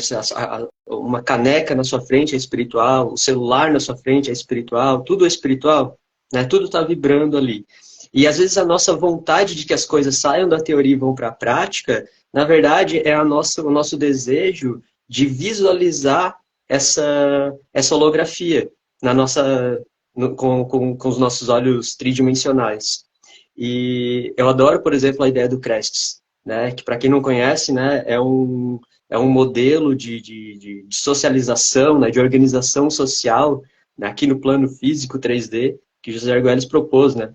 Uma caneca na sua frente é espiritual, o celular na sua frente é espiritual, tudo é espiritual, né? Tudo está vibrando ali. E às vezes a nossa vontade de que as coisas saiam da teoria e vão para a prática, na verdade é o nosso desejo de visualizar essa holografia com os nossos olhos tridimensionais. E eu adoro, por exemplo, a ideia do Kresges, né? Que para quem não conhece, né, é um modelo de socialização, né, de organização social, né, aqui no plano físico 3D, que José Arguelles propôs, né?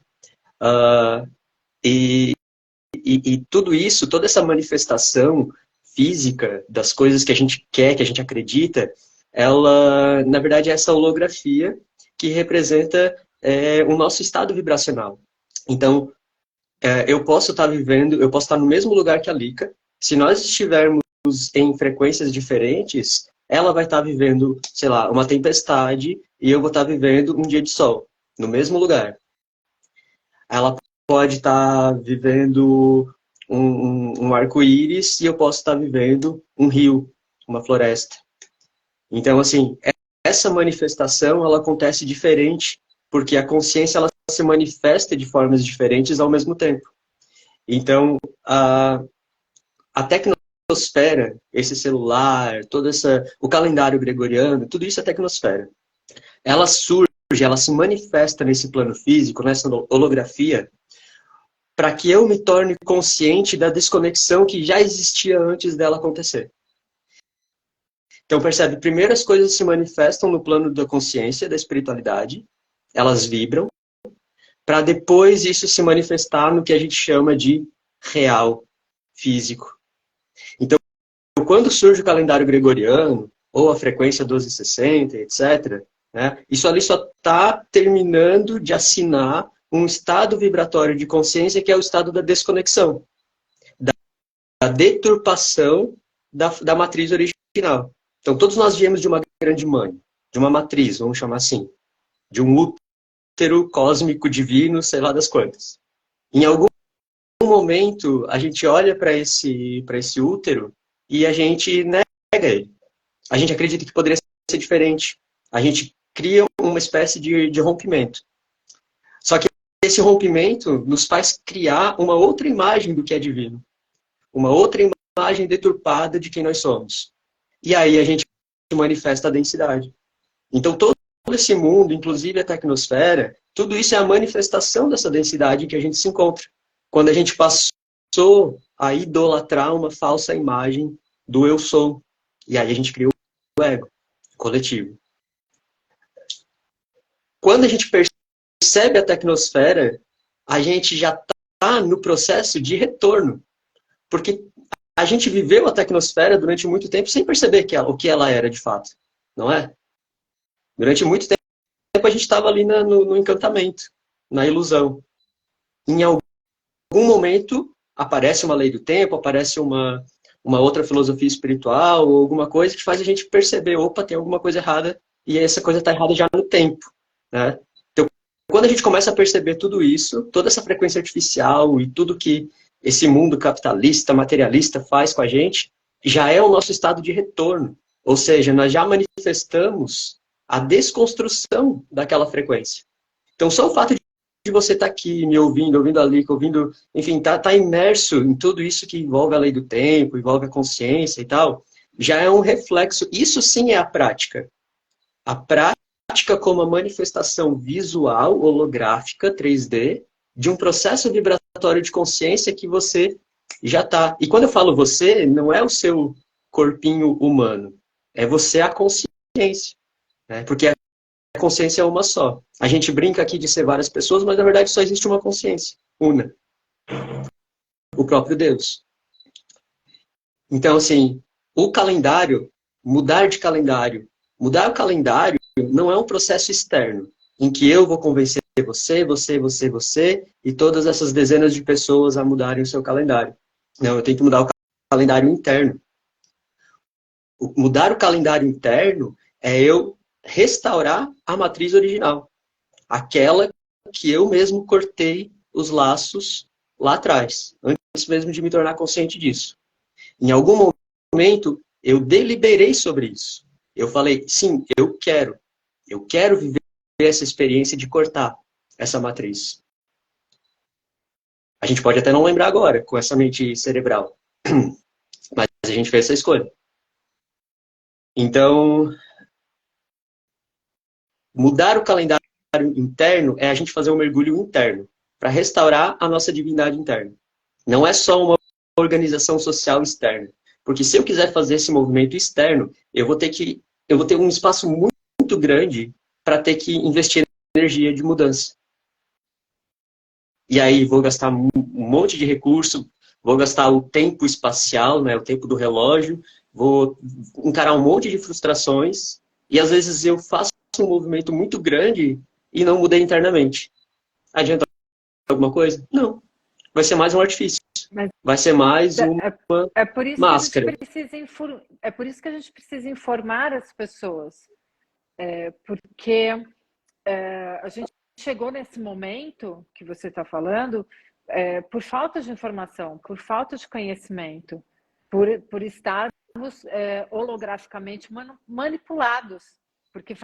E tudo isso, toda essa manifestação física das coisas que a gente quer, que a gente acredita, ela, na verdade, é essa holografia que representa o nosso estado vibracional. Então, eu posso estar no mesmo lugar que a Lika. Se nós estivermos em frequências diferentes, ela vai estar vivendo, sei lá, uma tempestade e eu vou estar vivendo um dia de sol, no mesmo lugar. Ela pode estar vivendo um arco-íris e eu posso estar vivendo um rio, uma floresta. Então, assim, essa manifestação, ela acontece diferente, porque a consciência, ela se manifesta de formas diferentes ao mesmo tempo. Então, a tecnosfera, esse celular, o calendário gregoriano, tudo isso é tecnosfera. Ela surge, ela se manifesta nesse plano físico, nessa holografia, para que eu me torne consciente da desconexão que já existia antes dela acontecer. Então, percebe, primeiro as coisas se manifestam no plano da consciência, da espiritualidade, elas vibram, para depois isso se manifestar no que a gente chama de real, físico. Então, quando surge o calendário gregoriano, ou a frequência 1260, etc., né, isso ali só está terminando de assinar um estado vibratório de consciência que é o estado da desconexão, da deturpação da matriz original. Então, todos nós viemos de uma grande mãe, de uma matriz, vamos chamar assim, de um útero cósmico divino, sei lá das quantas. Em algum momento, a gente olha para esse útero e a gente nega ele. A gente acredita que poderia ser diferente. A gente cria uma espécie de rompimento. Só que esse rompimento nos faz criar uma outra imagem do que é divino. Uma outra imagem deturpada de quem nós somos. E aí a gente manifesta a densidade. Então todo esse mundo, inclusive a tecnosfera, tudo isso é a manifestação dessa densidade em que a gente se encontra. Quando a gente passou a idolatrar uma falsa imagem do eu sou. E aí a gente criou o ego coletivo. Quando a gente percebe a tecnosfera, a gente já está no processo de retorno. Porque a gente viveu a tecnosfera durante muito tempo sem perceber o que ela era de fato. Não é? Durante muito tempo a gente estava ali no encantamento, na ilusão. Em algum momento aparece uma lei do tempo, aparece uma outra filosofia espiritual, ou alguma coisa que faz a gente perceber, opa, tem alguma coisa errada, e essa coisa está errada já no tempo. Né? Então, quando a gente começa a perceber tudo isso, toda essa frequência artificial e tudo que esse mundo capitalista, materialista faz com a gente, já é o nosso estado de retorno. Ou seja, nós já manifestamos a desconstrução daquela frequência. Então, só o fato de você estar aqui me ouvindo ali, ouvindo, enfim, tá imerso em tudo isso que envolve a lei do tempo, envolve a consciência e tal, já é um reflexo. Isso sim é a prática. A prática como a manifestação visual, holográfica, 3D, de um processo vibratório de consciência que você já está. E quando eu falo você, não é o seu corpinho humano, é você a consciência. Né? Porque a consciência é uma só. A gente brinca aqui de ser várias pessoas, mas na verdade só existe uma consciência, una. O próprio Deus. Então, assim, o calendário, mudar o calendário não é um processo externo, em que eu vou convencer você, e todas essas dezenas de pessoas a mudarem o seu calendário. Não, eu tenho que mudar o calendário interno. Mudar o calendário interno é eu restaurar a matriz original. Aquela que eu mesmo cortei os laços lá atrás, antes mesmo de me tornar consciente disso. Em algum momento, eu deliberei sobre isso. Eu falei, sim, eu quero viver essa experiência de cortar essa matriz. A gente pode até não lembrar agora, com essa mente cerebral. Mas a gente fez essa escolha. Então, mudar o calendário interno é a gente fazer um mergulho interno, para restaurar a nossa divindade interna. Não é só uma organização social externa. Porque se eu quiser fazer esse movimento externo, eu vou ter um espaço muito grande para ter que investir energia de mudança. E aí vou gastar um monte de recurso, vou gastar o tempo espacial, né, o tempo do relógio, vou encarar um monte de frustrações, e às vezes eu faço um movimento muito grande e não mudei internamente. Adianta alguma coisa? Não. Vai ser mais um artifício. Vai ser mais uma máscara. É por isso que a gente precisa informar as pessoas. Porque a gente chegou nesse momento que você está falando por falta de informação, por falta de conhecimento, por estarmos holograficamente manipulados, porque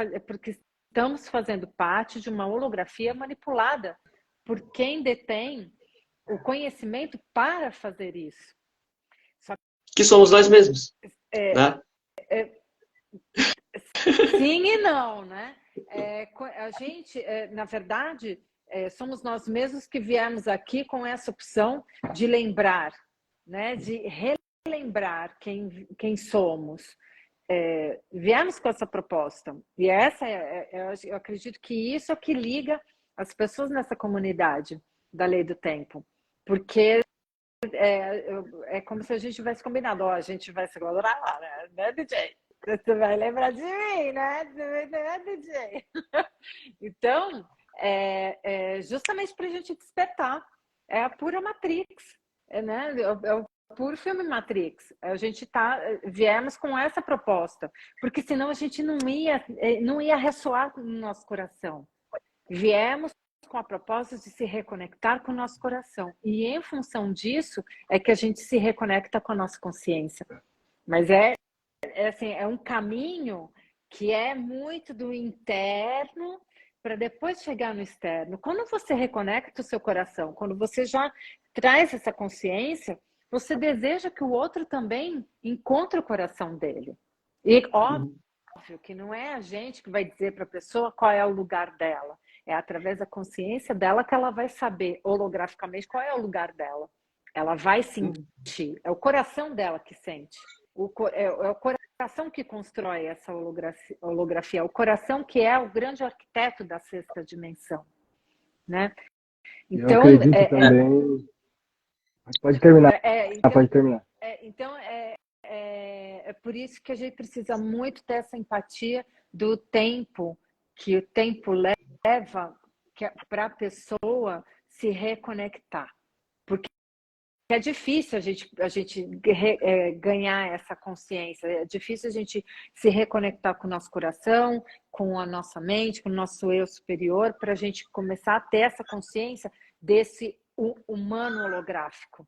estamos fazendo parte de uma holografia manipulada por quem detém o conhecimento para fazer isso. Que somos nós mesmos. Né? Sim e não, né? A gente, na verdade, somos nós mesmos que viemos aqui com essa opção de lembrar, né? De relembrar quem somos. Viemos com essa proposta. E eu acredito que isso é o que liga as pessoas nessa comunidade da Lei do Tempo. Porque é como se a gente tivesse combinado. A gente vai se adorar lá, né, DJ? Você vai lembrar de mim, né, DJ? Então, justamente para a gente despertar. É a pura Matrix, né? É o puro filme Matrix. A gente viemos com essa proposta, porque senão a gente não ia ressoar no nosso coração. Viemos com a proposta de se reconectar com o nosso coração. E em função disso é que a gente se reconecta com a nossa consciência. Mas assim, é um caminho que é muito do interno para depois chegar no externo. Quando você reconecta o seu coração, quando você já traz essa consciência, você deseja que o outro também encontre o coração dele. E óbvio que não é a gente que vai dizer para a pessoa qual é o lugar dela. É através da consciência dela que ela vai saber holograficamente qual é o lugar dela. Ela vai sentir. É o coração dela que sente. É o coração que constrói essa holografia. É o coração que é o grande arquiteto da sexta dimensão. Né? Então, eu acredito também... Pode terminar. Pode terminar. Então, é por isso que a gente precisa muito ter essa empatia do tempo, que o tempo leva para a pessoa se reconectar. Porque é difícil a gente ganhar essa consciência, é difícil a gente se reconectar com o nosso coração, com a nossa mente, com o nosso eu superior, para a gente começar a ter essa consciência desse humano holográfico.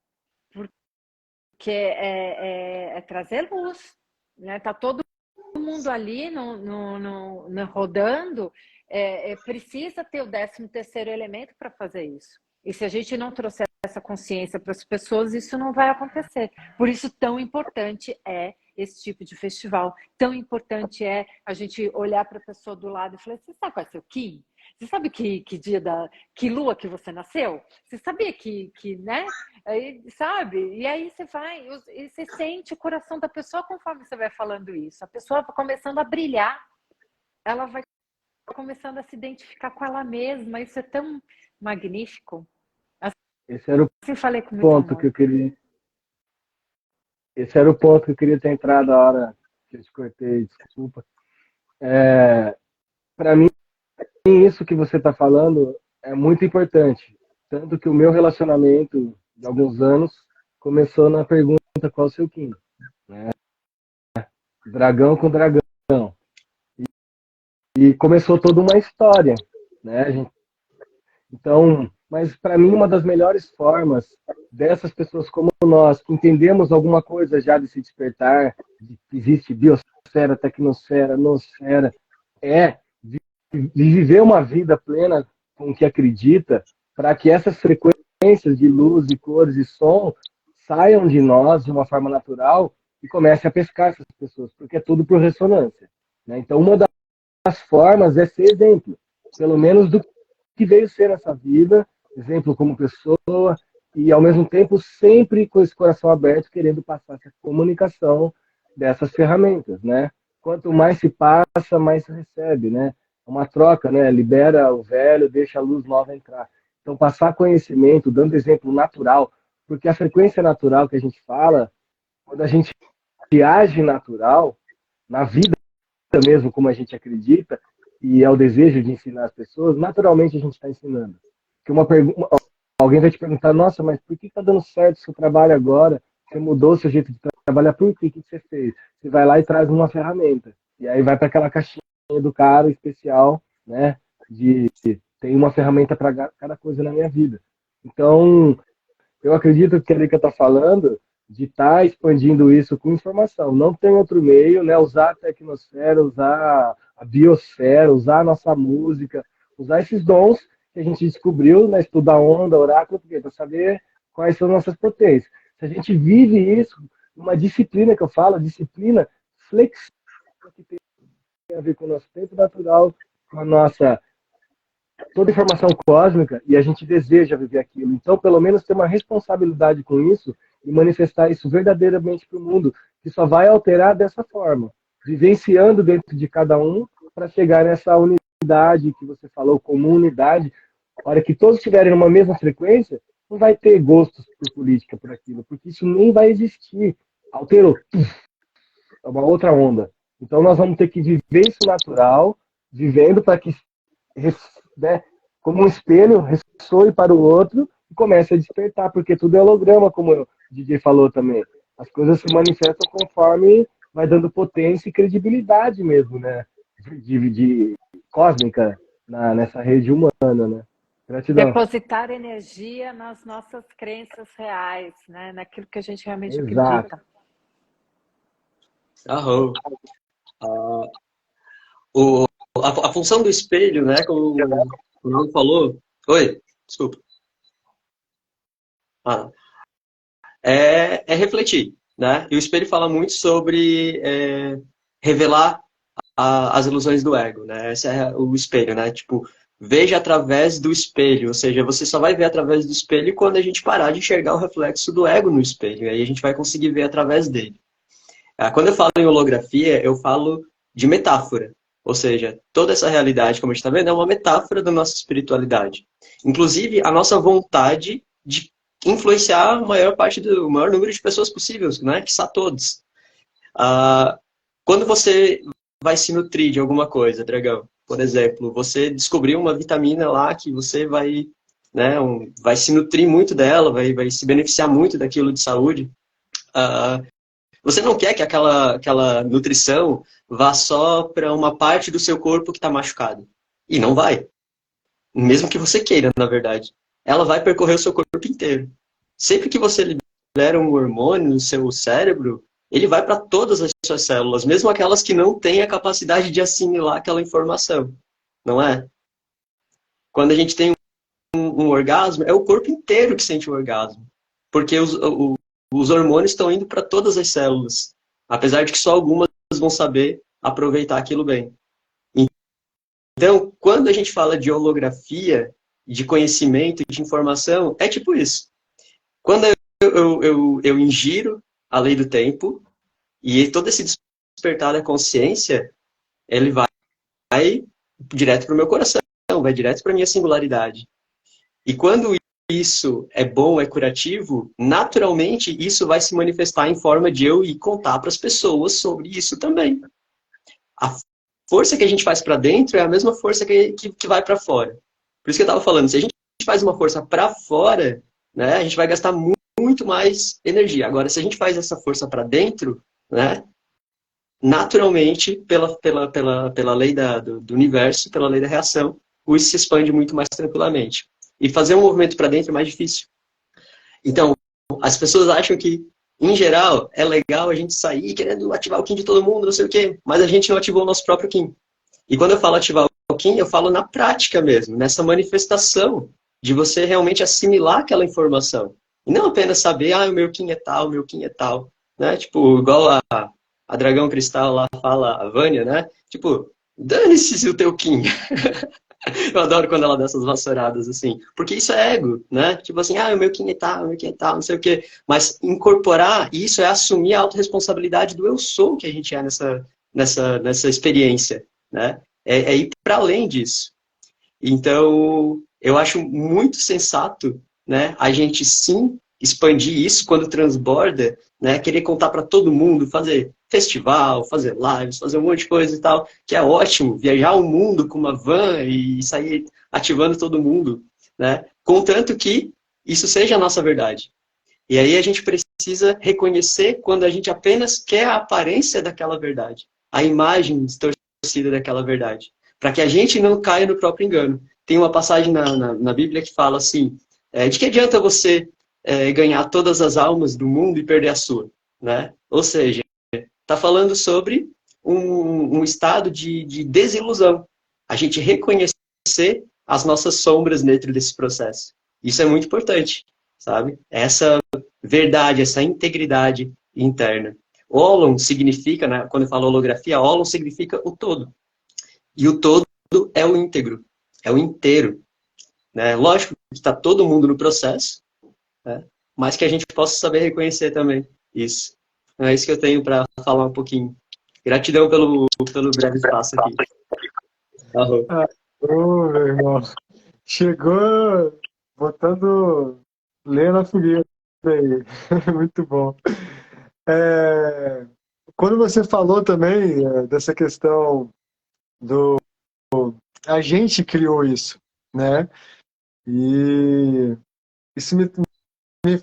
Porque é trazer luz, né? Tá todo mundo ali no rodando, precisa ter o 13º elemento para fazer isso. E se a gente não trouxer essa consciência para as pessoas, isso não vai acontecer. Por isso, tão importante é esse tipo de festival. Tão importante é a gente olhar para a pessoa do lado e falar: você sabe qual é seu Kim? Você sabe que dia que lua que você nasceu? Você sabia que né? Aí, sabe? E aí você vai, e você sente o coração da pessoa conforme você vai falando isso. A pessoa vai começando a brilhar. Ela vai começando a se identificar com ela mesma. Isso é tão magnífico. Esse era o falei com ponto que eu queria. Esse era o ponto que eu queria ter entrado a hora que eu te cortei, desculpa. Para mim, isso que você está falando é muito importante. Tanto que o meu relacionamento de alguns anos começou na pergunta: qual é o seu Kim? Né? Dragão com dragão. E começou toda uma história, né, gente? Então, mas para mim uma das melhores formas dessas pessoas como nós, que entendemos alguma coisa já de se despertar, de que existe biosfera, tecnosfera, nosfera, de viver uma vida plena com o que acredita, para que essas frequências de luz, de cores e som saiam de nós de uma forma natural e comecem a pescar essas pessoas, porque é tudo por ressonância, né? Então, uma das formas é ser exemplo, pelo menos do que veio ser nessa vida, exemplo como pessoa, e ao mesmo tempo sempre com esse coração aberto, querendo passar essa comunicação dessas ferramentas, né? Quanto mais se passa, mais se recebe, né? É uma troca, né? Libera o velho, deixa a luz nova entrar. Então, passar conhecimento, dando exemplo natural, porque a frequência natural que a gente fala, quando a gente age natural, na vida mesmo como a gente acredita, e é o desejo de ensinar as pessoas, naturalmente a gente está ensinando. Porque alguém vai te perguntar: nossa, mas por que está dando certo o seu trabalho agora? Você mudou o seu jeito de trabalhar, por quê? O que você fez? Você vai lá e traz uma ferramenta. E aí vai para aquela caixinha do cara especial, né? Tem uma ferramenta para cada coisa na minha vida. Então, eu acredito que a Erika está falando de estar expandindo isso com informação. Não tem outro meio, né? Usar a tecnosfera, usar a biosfera, usar a nossa música, usar esses dons que a gente descobriu, né? Estudar onda, oráculo, para saber quais são nossas potências. Se a gente vive isso, uma disciplina que eu falo, disciplina flexível, que tem a ver com o nosso tempo natural, com a nossa toda informação cósmica, e a gente deseja viver aquilo. Então, pelo menos ter uma responsabilidade com isso e manifestar isso verdadeiramente para o mundo, que só vai alterar dessa forma, vivenciando dentro de cada um para chegar nessa unidade que você falou, comunidade. A hora que todos estiverem numa mesma frequência, não vai ter gostos por política, por aquilo, porque isso nem vai existir. Alterou. É uma outra onda. Então nós vamos ter que viver isso natural, vivendo para que, né, como um espelho, ressoe para o outro e comece a despertar, porque tudo é holograma, como o DJ falou também. As coisas se manifestam conforme vai dando potência e credibilidade mesmo, né? De cósmica nessa rede humana, né? Gratidão. Depositar energia nas nossas crenças reais, né? Naquilo que a gente realmente Exato. acredita. Arro. A função do espelho, né, como o Bruno falou... Oi, desculpa. É refletir, né? E o espelho fala muito sobre revelar as ilusões do ego, né? Esse é o espelho, né? Tipo, veja através do espelho, ou seja, você só vai ver através do espelho quando a gente parar de enxergar o reflexo do ego no espelho, e aí a gente vai conseguir ver através dele. Quando eu falo em holografia, eu falo de metáfora, ou seja, toda essa realidade, como a gente está vendo, é uma metáfora da nossa espiritualidade. Inclusive, a nossa vontade de influenciar o maior número de pessoas possíveis, né? Que são todos. Quando você vai se nutrir de alguma coisa, Dragão, por exemplo, você descobriu uma vitamina lá que você vai, né, vai se nutrir muito dela, vai se beneficiar muito daquilo de saúde. Você não quer que aquela nutrição vá só para uma parte do seu corpo que está machucado. E não vai. Mesmo que você queira, na verdade. Ela vai percorrer o seu corpo inteiro. Sempre que você libera um hormônio no seu cérebro, ele vai para todas as suas células, mesmo aquelas que não têm a capacidade de assimilar aquela informação. Não é? Quando a gente tem um orgasmo, é o corpo inteiro que sente o orgasmo. Porque os hormônios estão indo para todas as células. Apesar de que só algumas vão saber aproveitar aquilo bem. Então, quando a gente fala de holografia, de conhecimento, de informação, é tipo isso. Quando eu ingiro a lei do tempo, e todo esse despertar da consciência, ele vai direto para o meu coração, vai direto para a minha singularidade. E quando isso é bom, é curativo, naturalmente isso vai se manifestar em forma de eu ir contar para as pessoas sobre isso também. A força que a gente faz para dentro é a mesma força que vai para fora. Por isso que eu estava falando, se a gente faz uma força para fora, né, a gente vai gastar muito mais energia. Agora, se a gente faz essa força para dentro, né, naturalmente, pela lei do universo, pela lei da reação, isso se expande muito mais tranquilamente. E fazer um movimento para dentro é mais difícil. Então, as pessoas acham que, em geral, é legal a gente sair querendo ativar o Kim de todo mundo, não sei o quê, mas a gente não ativou o nosso próprio Kim. E quando eu falo ativar o Kim, eu falo na prática mesmo, nessa manifestação de você realmente assimilar aquela informação. E não apenas saber, o meu Kim é tal, o meu Kim é tal. Né? Tipo, igual a Dragão Cristal lá fala, a Vânia, né? Tipo, dane-se o teu Kim. Eu adoro quando ela dá essas vassouradas, assim. Porque isso é ego, né? Tipo assim, o meu Kim é tal, o meu Kim é tal, não sei o quê. Mas incorporar isso é assumir a autorresponsabilidade do eu sou que a gente é nessa experiência, né? É ir para além disso. Então, eu acho muito sensato, né? A gente sim expandir isso quando transborda, né? Querer contar para todo mundo, fazer festival, fazer lives, fazer um monte de coisa e tal, que é ótimo, viajar o mundo com uma van e sair ativando todo mundo, né? Contanto que isso seja a nossa verdade. E aí a gente precisa reconhecer quando a gente apenas quer a aparência daquela verdade, a imagem distorcida daquela verdade, para que a gente não caia no próprio engano. Tem uma passagem na Bíblia que fala assim, de que adianta você ganhar todas as almas do mundo e perder a sua, né? Ou seja, está falando sobre um estado de desilusão. A gente reconhecer as nossas sombras dentro desse processo. Isso é muito importante, sabe? Essa verdade, essa integridade interna. Holon significa, né, quando eu falo holografia, holon significa o todo. E o todo é o íntegro, é o inteiro. Né? Lógico que está todo mundo no processo, né? Mas que a gente possa saber reconhecer também isso. É isso que eu tenho para falar um pouquinho. Gratidão pelo breve espaço aqui. Meu irmão. Chegou botando lenha na fogueira aí. Muito bom. Quando você falou também dessa questão a gente criou isso, né? E isso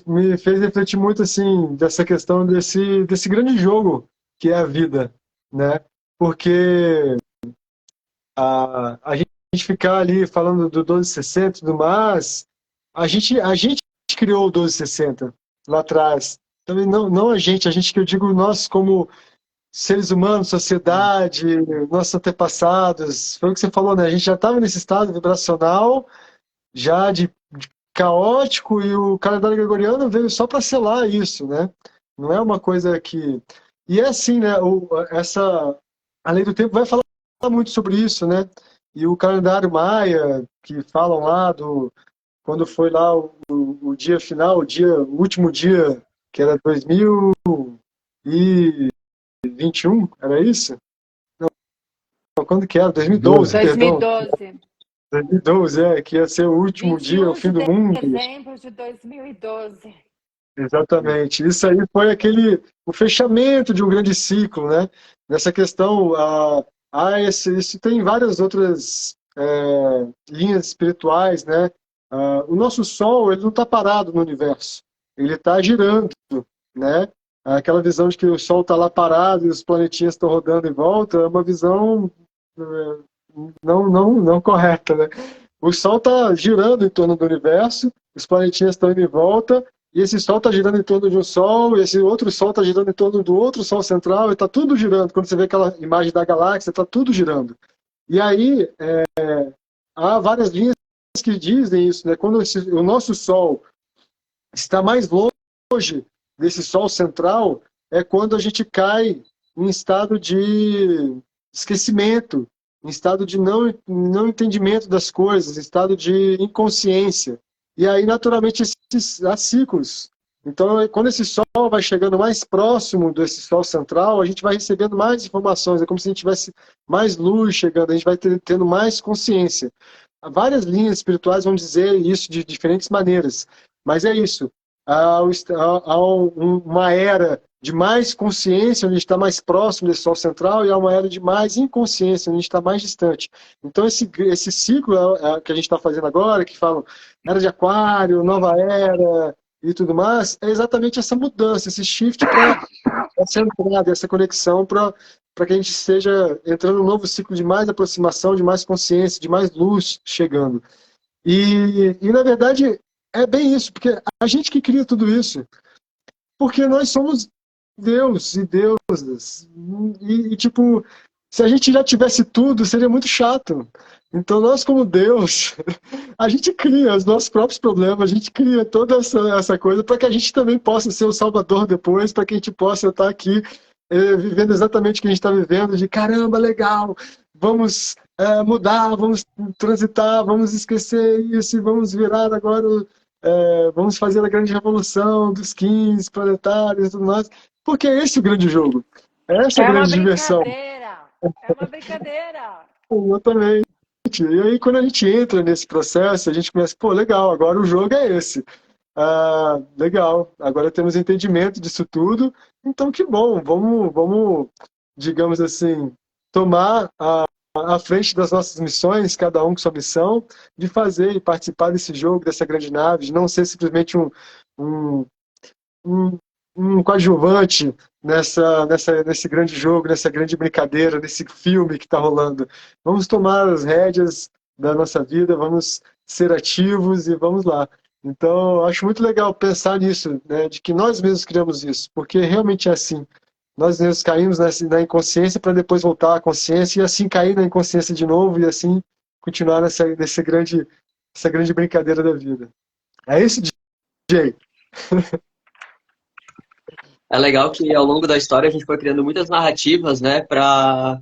me fez refletir muito, assim, dessa questão desse grande jogo que é a vida, né? Porque a gente ficar ali falando do 1260 e tudo mais, a gente criou o 1260 lá atrás. Também não a gente que eu digo nós como seres humanos, sociedade, nossos antepassados. Foi o que você falou, né? A gente já estava nesse estado vibracional, já de caótico, e o calendário gregoriano veio só para selar isso, né? Não é uma coisa que... E é assim, né? A lei do tempo vai falar muito sobre isso, né? E o calendário maia, que falam lá quando foi lá o dia final, o último dia, que era 2021, era isso? Não, quando que era? 2012, perdão. 2012. 2012, que ia ser o último dia, o 21 fim do de mundo. dezembro de 2012. Exatamente. Isso aí foi o fechamento de um grande ciclo, né? Nessa questão, isso tem várias outras linhas espirituais, né? O nosso Sol, ele não está parado no universo, ele está girando, né? Aquela visão de que o Sol está lá parado e os planetinhas estão rodando em volta é uma visão não correta, né? O Sol está girando em torno do universo, os planetinhas estão indo em volta, e esse Sol está girando em torno de um Sol, e esse outro Sol está girando em torno do outro Sol central, e está tudo girando. Quando você vê aquela imagem da galáxia, está tudo girando. E aí, há várias linhas que dizem isso, né? Quando o nosso Sol está mais longe desse Sol central, é quando a gente cai em estado de esquecimento, em estado de não entendimento das coisas, em estado de inconsciência. E aí, naturalmente, há ciclos. Então, quando esse Sol vai chegando mais próximo desse Sol central, a gente vai recebendo mais informações. É como se a gente tivesse mais luz chegando, a gente vai tendo mais consciência. Várias linhas espirituais vão dizer isso de diferentes maneiras. Mas é isso. Há uma era de mais consciência, onde a gente está mais próximo desse Sol central, e há uma era de mais inconsciência, onde a gente está mais distante. Então, esse ciclo que a gente está fazendo agora, que falam era de aquário, nova era e tudo mais, é exatamente essa mudança, esse shift para essa entrada, essa conexão para que a gente esteja entrando num novo ciclo de mais aproximação, de mais consciência, de mais luz chegando. E na verdade, é bem isso, porque a gente que cria tudo isso. Porque nós somos Deus e deusas. Tipo, se a gente já tivesse tudo, seria muito chato. Então, nós, como Deus, a gente cria os nossos próprios problemas, a gente cria toda essa coisa para que a gente também possa ser o Salvador depois, para que a gente possa estar aqui vivendo exatamente o que a gente está vivendo, de caramba, legal, vamos mudar, vamos transitar, vamos esquecer isso, vamos virar agora, vamos fazer a grande revolução dos 15 planetários e tudo mais, porque é esse o grande jogo, é essa a grande diversão. É uma brincadeira! Exatamente. E aí, quando a gente entra nesse processo, a gente começa, pô, legal, agora o jogo é esse. Legal, agora temos entendimento disso tudo, então que bom, vamos digamos assim, tomar à frente das nossas missões, cada um com sua missão, de fazer e participar desse jogo, dessa grande nave, de não ser simplesmente um coadjuvante nesse grande jogo, nessa grande brincadeira, nesse filme que está rolando. Vamos tomar as rédeas da nossa vida, vamos ser ativos e vamos lá. Então, acho muito legal pensar nisso, né, de que nós mesmos criamos isso, porque realmente é assim. Nós mesmos caímos na inconsciência para depois voltar à consciência e assim cair na inconsciência de novo e assim continuar essa grande brincadeira da vida. É esse jeito. É legal que ao longo da história a gente foi criando muitas narrativas, né, para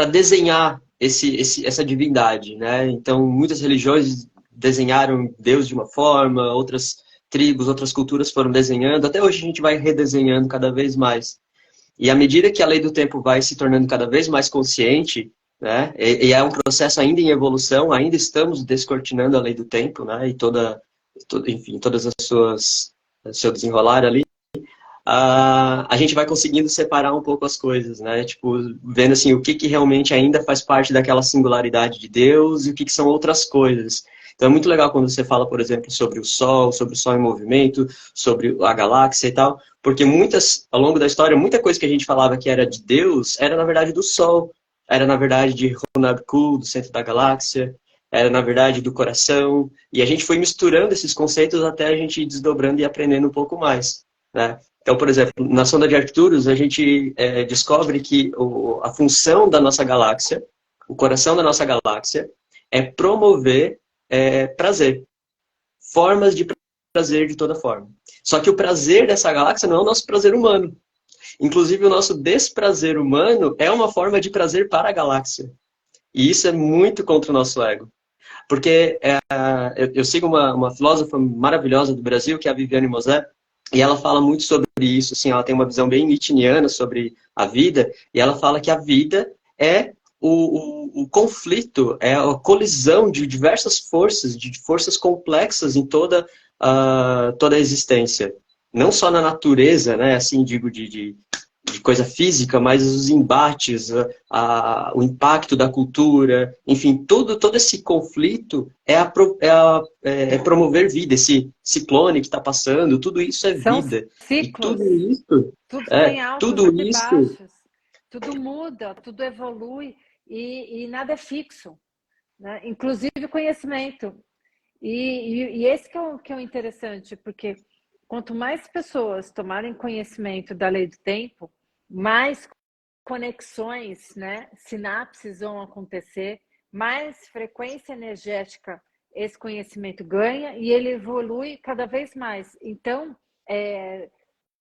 desenhar essa divindade, né? Então, muitas religiões desenharam Deus de uma forma, outras tribos, outras culturas foram desenhando. Até hoje a gente vai redesenhando cada vez mais. E à medida que a lei do tempo vai se tornando cada vez mais consciente, né? E é um processo ainda em evolução, ainda estamos descortinando a lei do tempo, né? E enfim, todas as seu desenrolar ali. a gente vai conseguindo separar um pouco as coisas, né? Tipo, vendo assim, o que que realmente ainda faz parte daquela singularidade de Deus e o que que são outras coisas. Então é muito legal quando você fala, por exemplo, sobre o Sol em movimento, sobre a galáxia e tal, porque ao longo da história, muita coisa que a gente falava que era de Deus, era na verdade do Sol, era na verdade de Hunabku, do centro da galáxia, era na verdade do coração, e a gente foi misturando esses conceitos até a gente ir desdobrando e aprendendo um pouco mais, né? Então, por exemplo, na sonda de Arcturus, a gente descobre que a função da nossa galáxia, o coração da nossa galáxia, é promover prazer. Formas de prazer de toda forma. Só que o prazer dessa galáxia não é o nosso prazer humano. Inclusive, o nosso desprazer humano é uma forma de prazer para a galáxia. E isso é muito contra o nosso ego. Porque eu sigo uma filósofa maravilhosa do Brasil, que é a Viviane Mosé, e ela fala muito sobre isso, assim, ela tem uma visão bem nietzscheana sobre a vida, e ela fala que a vida é o conflito, é a colisão de diversas forças, de forças complexas em toda a existência. Não só na natureza, né, assim, digo, de coisa física, mas os embates, o impacto da cultura, enfim, todo esse conflito é promover vida, esse ciclone que está passando, tudo isso é São vida. E ciclos, tudo tem altos tudo e isso baixos, tudo muda, tudo evolui e nada é fixo, né? Inclusive o conhecimento. E esse que é o interessante, porque quanto mais pessoas tomarem conhecimento da lei do tempo, mais conexões, né, sinapses vão acontecer, mais frequência energética esse conhecimento ganha e ele evolui cada vez mais. Então,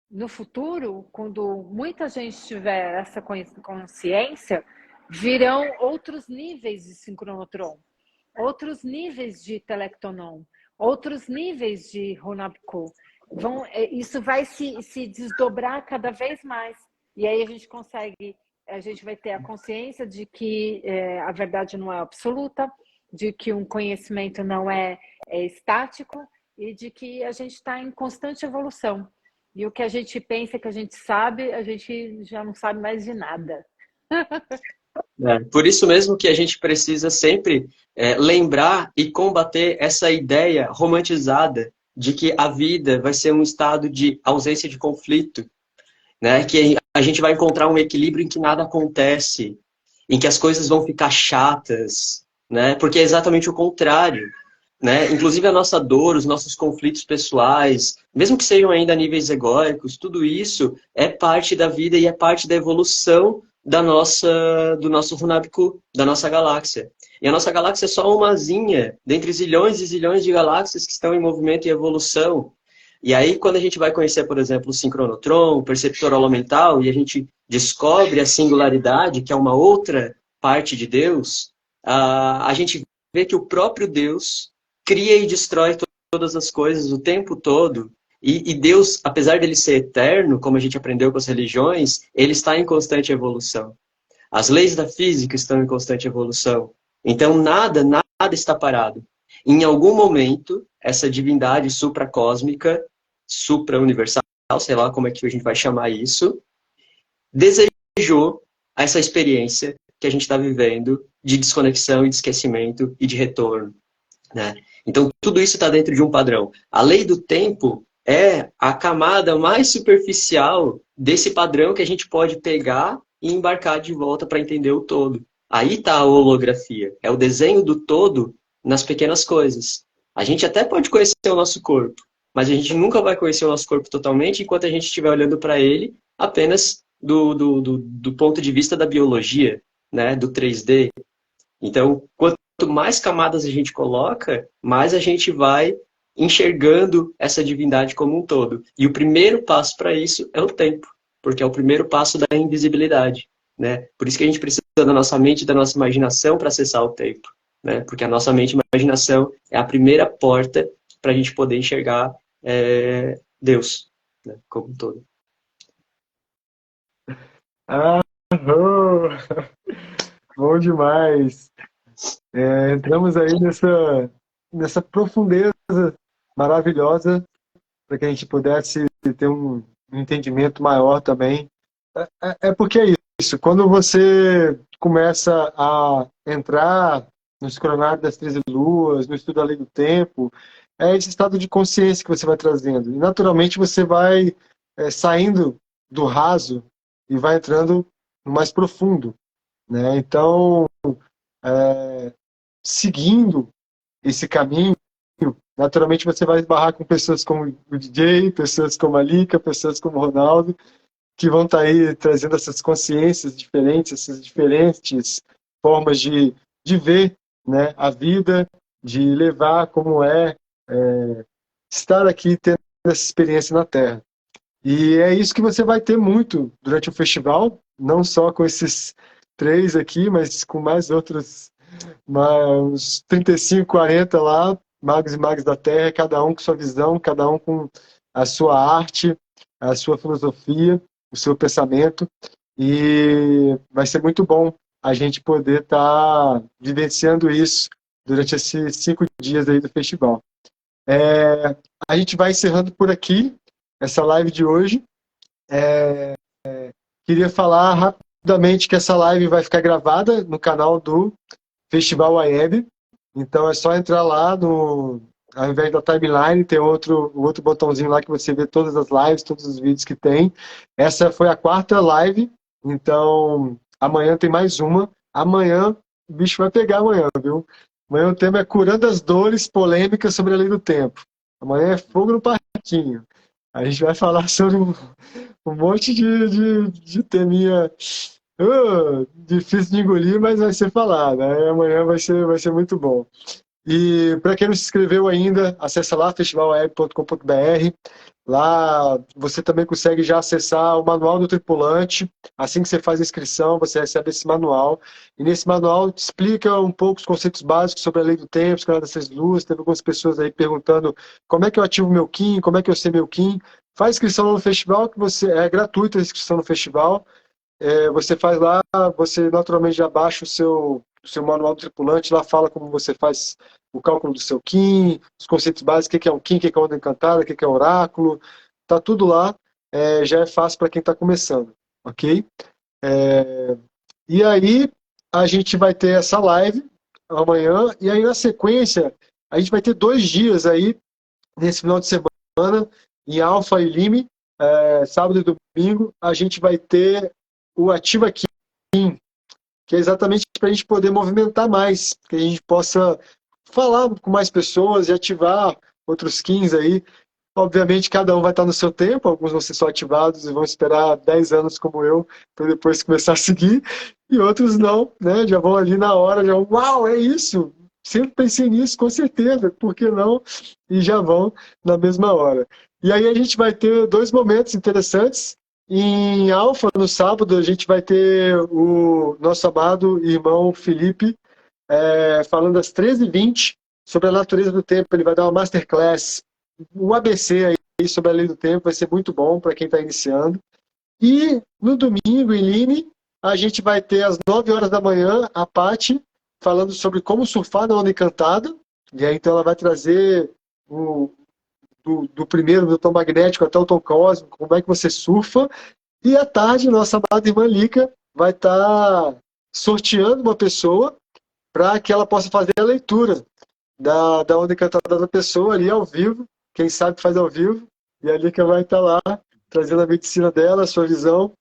no futuro, quando muita gente tiver essa consciência, virão outros níveis de sincronotron, outros níveis de telectonon, outros níveis de Hunabku. Isso vai se desdobrar cada vez mais. E aí a gente vai ter a consciência de que a verdade não é absoluta, de que um conhecimento não é estático e de que a gente está em constante evolução. E o que a gente pensa que a gente sabe, a gente já não sabe mais de nada. Por isso mesmo que a gente precisa sempre lembrar e combater essa ideia romantizada de que a vida vai ser um estado de ausência de conflito, né? Que a gente vai encontrar um equilíbrio em que nada acontece, em que as coisas vão ficar chatas, né? Porque é exatamente o contrário, né? Inclusive a nossa dor, os nossos conflitos pessoais, mesmo que sejam ainda a níveis egóicos, tudo isso é parte da vida e é parte da evolução do nosso Hunabku, da nossa galáxia. E a nossa galáxia é só umazinha dentre zilhões e zilhões de galáxias que estão em movimento e evolução. E aí, quando a gente vai conhecer, por exemplo, o sincronotron, o perceptor holomental, e a gente descobre a singularidade, que é uma outra parte de Deus, a gente vê que o próprio Deus cria e destrói todas as coisas o tempo todo. E Deus, apesar dele ser eterno, como a gente aprendeu com as religiões, ele está em constante evolução. As leis da física estão em constante evolução. Então, nada está parado. Em algum momento, essa divindade supracósmica, supra-universal, sei lá como é que a gente vai chamar isso, desejou essa experiência que a gente está vivendo de desconexão e de esquecimento e de retorno, né? Então, tudo isso está dentro de um padrão. A lei do tempo é a camada mais superficial desse padrão que a gente pode pegar e embarcar de volta para entender o todo. Aí está a holografia. É o desenho do todo nas pequenas coisas. A gente até pode conhecer o nosso corpo, mas a gente nunca vai conhecer o nosso corpo totalmente enquanto a gente estiver olhando para ele apenas do ponto de vista da biologia, né, do 3D. Então, quanto mais camadas a gente coloca, mais a gente vai enxergando essa divindade como um todo. E o primeiro passo para isso é o tempo, porque é o primeiro passo da invisibilidade, né? Por isso que a gente precisa da nossa mente e da nossa imaginação para acessar o tempo, né? Porque a nossa mente e imaginação é a primeira porta para a gente poder enxergar Deus, né? Como um todo. Ah, bom demais. Entramos aí nessa profundeza maravilhosa para que a gente pudesse ter um entendimento maior também. É porque é isso, quando você começa a entrar nos cronários das 13 luas, no estudo da lei do tempo, é esse estado de consciência que você vai trazendo. E naturalmente você vai saindo do raso e vai entrando no mais profundo, né? Então, seguindo esse caminho, naturalmente você vai esbarrar com pessoas como o DJ, pessoas como a Lica, pessoas como o Ronaldo, que vão estar aí trazendo essas consciências diferentes, essas diferentes formas de ver, né, a vida, de levar como estar aqui tendo essa experiência na Terra. E é isso que você vai ter muito durante o festival, não só com esses 3 aqui, mas com mais outros, uns 35, 40 lá, magos e magas da Terra, cada um com sua visão, cada um com a sua arte, a sua filosofia, o seu pensamento, e vai ser muito bom a gente poder estar vivenciando isso durante esses 5 dias aí do festival. A gente vai encerrando por aqui essa live de hoje. Queria falar rapidamente que essa live vai ficar gravada no canal do Festival AEB. Então é só entrar lá ao invés da timeline, tem outro botãozinho lá que você vê todas as lives, todos os vídeos que tem. Essa foi a 4ª live, então amanhã tem mais uma. Amanhã o bicho vai pegar amanhã, viu? Amanhã o tema é curando as dores polêmicas sobre a lei do tempo. Amanhã é fogo no parquinho. A gente vai falar sobre um monte de teminha difícil de engolir, mas vai ser falado, né? Amanhã vai ser muito bom. E para quem não se inscreveu ainda, acessa lá festivalweb.com.br. Lá você também consegue já acessar o manual do tripulante. Assim que você faz a inscrição, você recebe esse manual. E nesse manual te explica um pouco os conceitos básicos sobre a lei do tempo, escala dessas luas. Teve algumas pessoas aí perguntando como é que eu ativo meu KIN, como é que eu sei meu KIN. Faz inscrição no festival, que é gratuita a inscrição no festival. Você faz lá, você naturalmente já baixa o seu manual do tripulante, lá fala como você faz o cálculo do seu KIN, os conceitos básicos, o que é um KIN, o que é onda encantada, o que é oráculo, tá tudo lá, já é fácil para quem está começando, ok? E aí a gente vai ter essa live amanhã, e aí na sequência a gente vai ter 2 dias aí, nesse final de semana, em Alfa e Lime, sábado e domingo, a gente vai ter o Ativa KIN, que é exatamente para a gente poder movimentar mais, que a gente possa falar com mais pessoas e ativar outros KINs aí. Obviamente, cada um vai estar no seu tempo, alguns vão ser só ativados e vão esperar 10 anos como eu, para depois começar a seguir, e outros não, né? Já vão ali na hora, já vão, uau, é isso! Sempre pensei nisso, com certeza, por que não? E já vão na mesma hora. E aí a gente vai ter 2 momentos interessantes. Em Alfa, no sábado, a gente vai ter o nosso amado irmão Felipe falando às 13h20 sobre a natureza do tempo. Ele vai dar uma masterclass, um ABC aí sobre a lei do tempo, vai ser muito bom para quem está iniciando. E no domingo, em Lime, a gente vai ter às 9 horas da manhã a Paty falando sobre como surfar na onda encantada. E aí, então, ela vai trazer do primeiro, do tom magnético até o tom cósmico, como é que você surfa. E à tarde, nossa amada irmã Lica vai estar sorteando uma pessoa para que ela possa fazer a leitura da onda encantada da pessoa ali ao vivo. Quem sabe faz ao vivo. E a Lica vai estar lá trazendo a medicina dela, a sua visão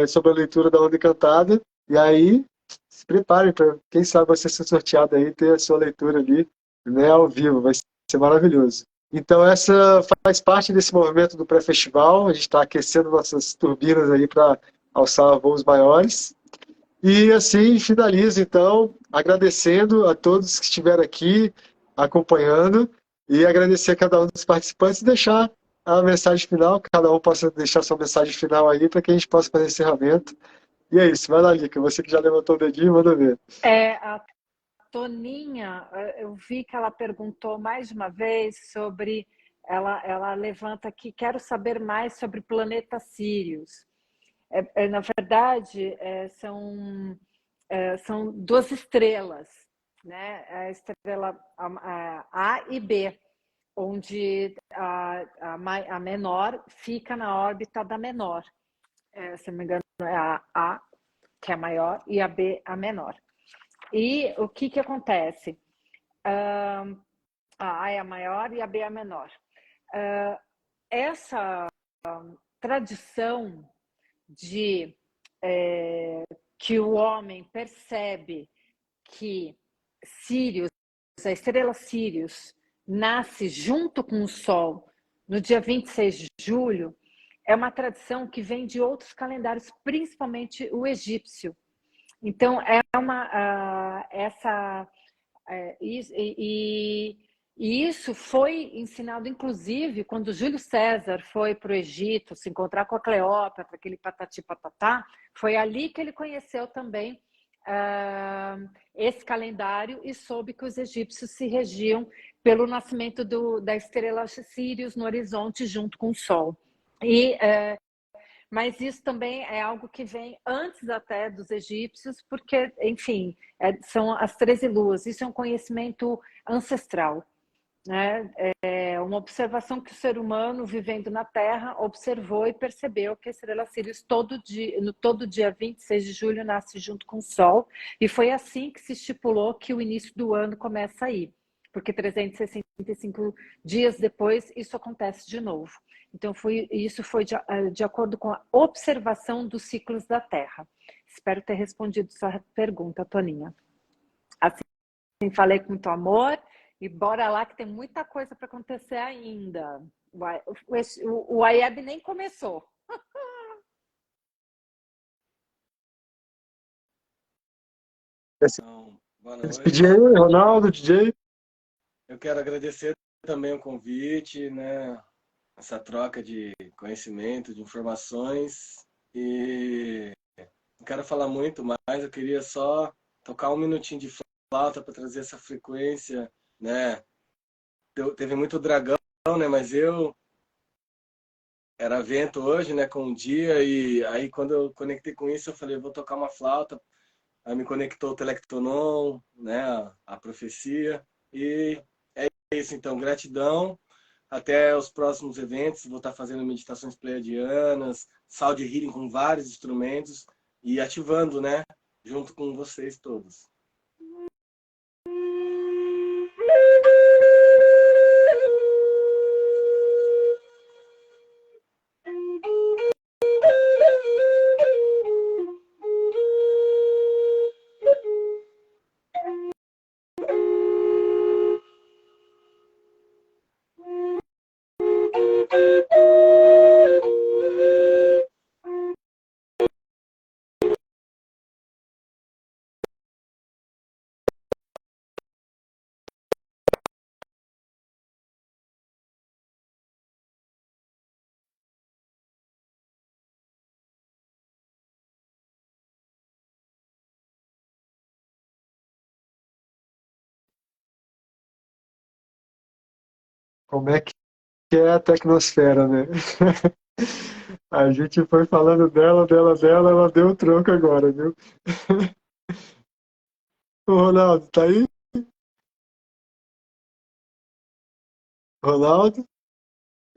sobre a leitura da onda encantada. E aí, se preparem para, quem sabe, você ser sorteado aí, ter a sua leitura ali, né, ao vivo. Vai ser maravilhoso. Então, essa faz parte desse movimento do pré-festival. A gente está aquecendo nossas turbinas aí para alçar voos maiores. E assim finalizo, então, agradecendo a todos que estiveram aqui acompanhando e agradecer a cada um dos participantes e deixar a mensagem final, que cada um possa deixar sua mensagem final aí para que a gente possa fazer encerramento. E é isso, vai lá, Lica, você que já levantou o dedinho, manda ver. A Toninha, eu vi que ela perguntou mais de uma vez sobre, ela levanta aqui, quero saber mais sobre o planeta Sirius. Na verdade, são 2 estrelas, né? A estrela A e B. onde a menor fica na órbita da menor. Se não me engano, é a A, que é a maior, e a B, a menor. E o que acontece? A A é a maior e a B é a menor. Essa tradição de que o homem percebe que Sírius, a estrela Sírius, nasce junto com o Sol no dia 26 de julho, é uma tradição que vem de outros calendários, principalmente o egípcio. Então, e isso foi ensinado, inclusive, quando Júlio César foi para o Egito se encontrar com a Cleópatra, aquele patati patatá, foi ali que ele conheceu também esse calendário e soube que os egípcios se regiam pelo nascimento da estrela Sírius no horizonte junto com o Sol. Mas isso também é algo que vem antes até dos egípcios, porque, enfim, são as 13 luas. Isso é um conhecimento ancestral, né? É uma observação que o ser humano, vivendo na Terra, observou e percebeu que a estrela Sírius todo dia 26 de julho nasce junto com o Sol, e foi assim que se estipulou que o início do ano começa aí, porque 365 dias depois isso acontece de novo. Então, isso foi de acordo com a observação dos ciclos da Terra. Espero ter respondido sua pergunta, Toninha. Assim, falei com muito amor e bora lá que tem muita coisa para acontecer ainda. O Wayeb nem começou. Então, boa noite. Despedir aí, Ronaldo, DJ. Eu quero agradecer também o convite, né? Essa troca de conhecimento, de informações. E não quero falar muito mais, eu queria só tocar um minutinho de flauta para trazer essa frequência, né? Teve muito dragão, né? Mas era vento hoje, né? Com o dia, e aí quando eu conectei com isso, eu falei, vou tocar uma flauta. Aí me conectou o Telectonon, né? A profecia. E é isso, então, gratidão. Até os próximos eventos, vou estar fazendo meditações pleiadianas, sound healing com vários instrumentos e ativando, né? Junto com vocês todos. Como é que é a tecnosfera, né? A gente foi falando dela, ela deu o troco agora, viu? Ô, Ronaldo, tá aí? Ronaldo?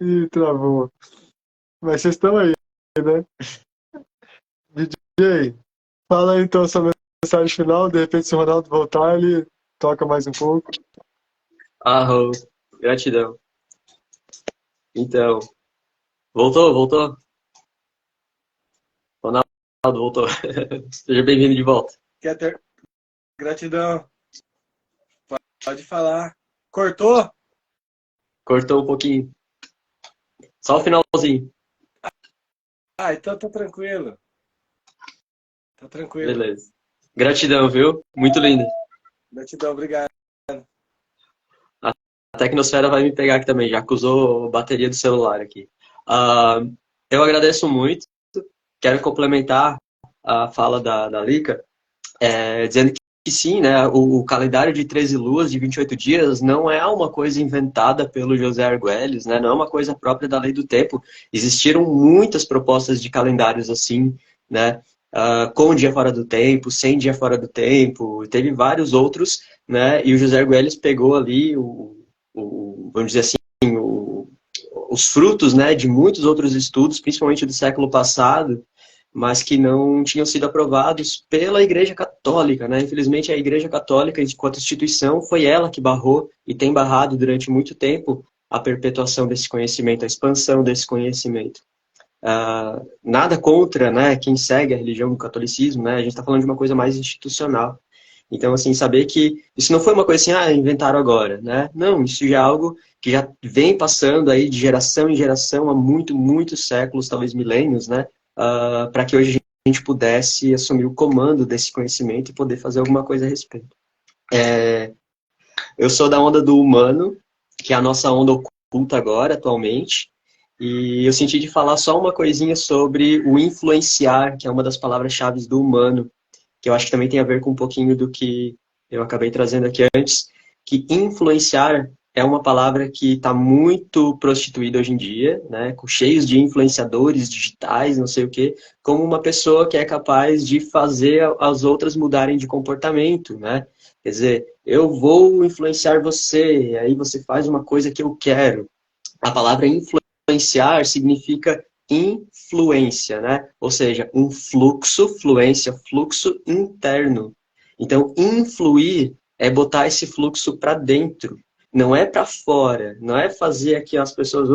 Ih, travou. Mas vocês estão aí, né? DJ, fala aí então sua mensagem final, de repente se o Ronaldo voltar, ele toca mais um pouco. Arro, gratidão. Então, voltou? Ronaldo voltou. Seja bem-vindo de volta. Gratidão. Pode falar. Cortou? Cortou um pouquinho. Só o finalzinho. Então tá tranquilo. Tá tranquilo. Beleza. Gratidão, viu? Muito lindo. Gratidão, obrigado. A tecnosfera vai me pegar aqui também, já que usou a bateria do celular aqui. Eu agradeço muito. Quero complementar a fala da Lika, dizendo que sim, né, o calendário de 13 luas, de 28 dias, não é uma coisa inventada pelo José Argüelles, né, não é uma coisa própria da lei do tempo. Existiram muitas propostas de calendários assim, né, com dia fora do tempo, sem dia fora do tempo, teve vários outros, né, e o José Argüelles pegou ali vamos dizer assim, os frutos, né, de muitos outros estudos, principalmente do século passado, mas que não tinham sido aprovados pela Igreja Católica, né? Infelizmente, a Igreja Católica, enquanto instituição, foi ela que barrou e tem barrado durante muito tempo a perpetuação desse conhecimento, a expansão desse conhecimento. Nada contra, né, quem segue a religião do catolicismo, né? A gente está falando de uma coisa mais institucional. Então, assim, saber que isso não foi uma coisa assim, inventaram agora, né? Não, isso já é algo que já vem passando aí de geração em geração há muitos séculos, talvez milênios, né? Para que hoje a gente pudesse assumir o comando desse conhecimento e poder fazer alguma coisa a respeito. Eu sou da onda do humano, que é a nossa onda oculta agora, atualmente, e eu senti de falar só uma coisinha sobre o influenciar, que é uma das palavras-chave do humano, que eu acho que também tem a ver com um pouquinho do que eu acabei trazendo aqui antes, que influenciar é uma palavra que está muito prostituída hoje em dia, né, cheios de influenciadores digitais, não sei o quê, como uma pessoa que é capaz de fazer as outras mudarem de comportamento, né? Quer dizer, eu vou influenciar você, aí você faz uma coisa que eu quero. A palavra influenciar significa influência, né? Ou seja, um fluxo, fluência, fluxo interno. Então, influir é botar esse fluxo para dentro. Não é para fora, não é fazer aqui as pessoas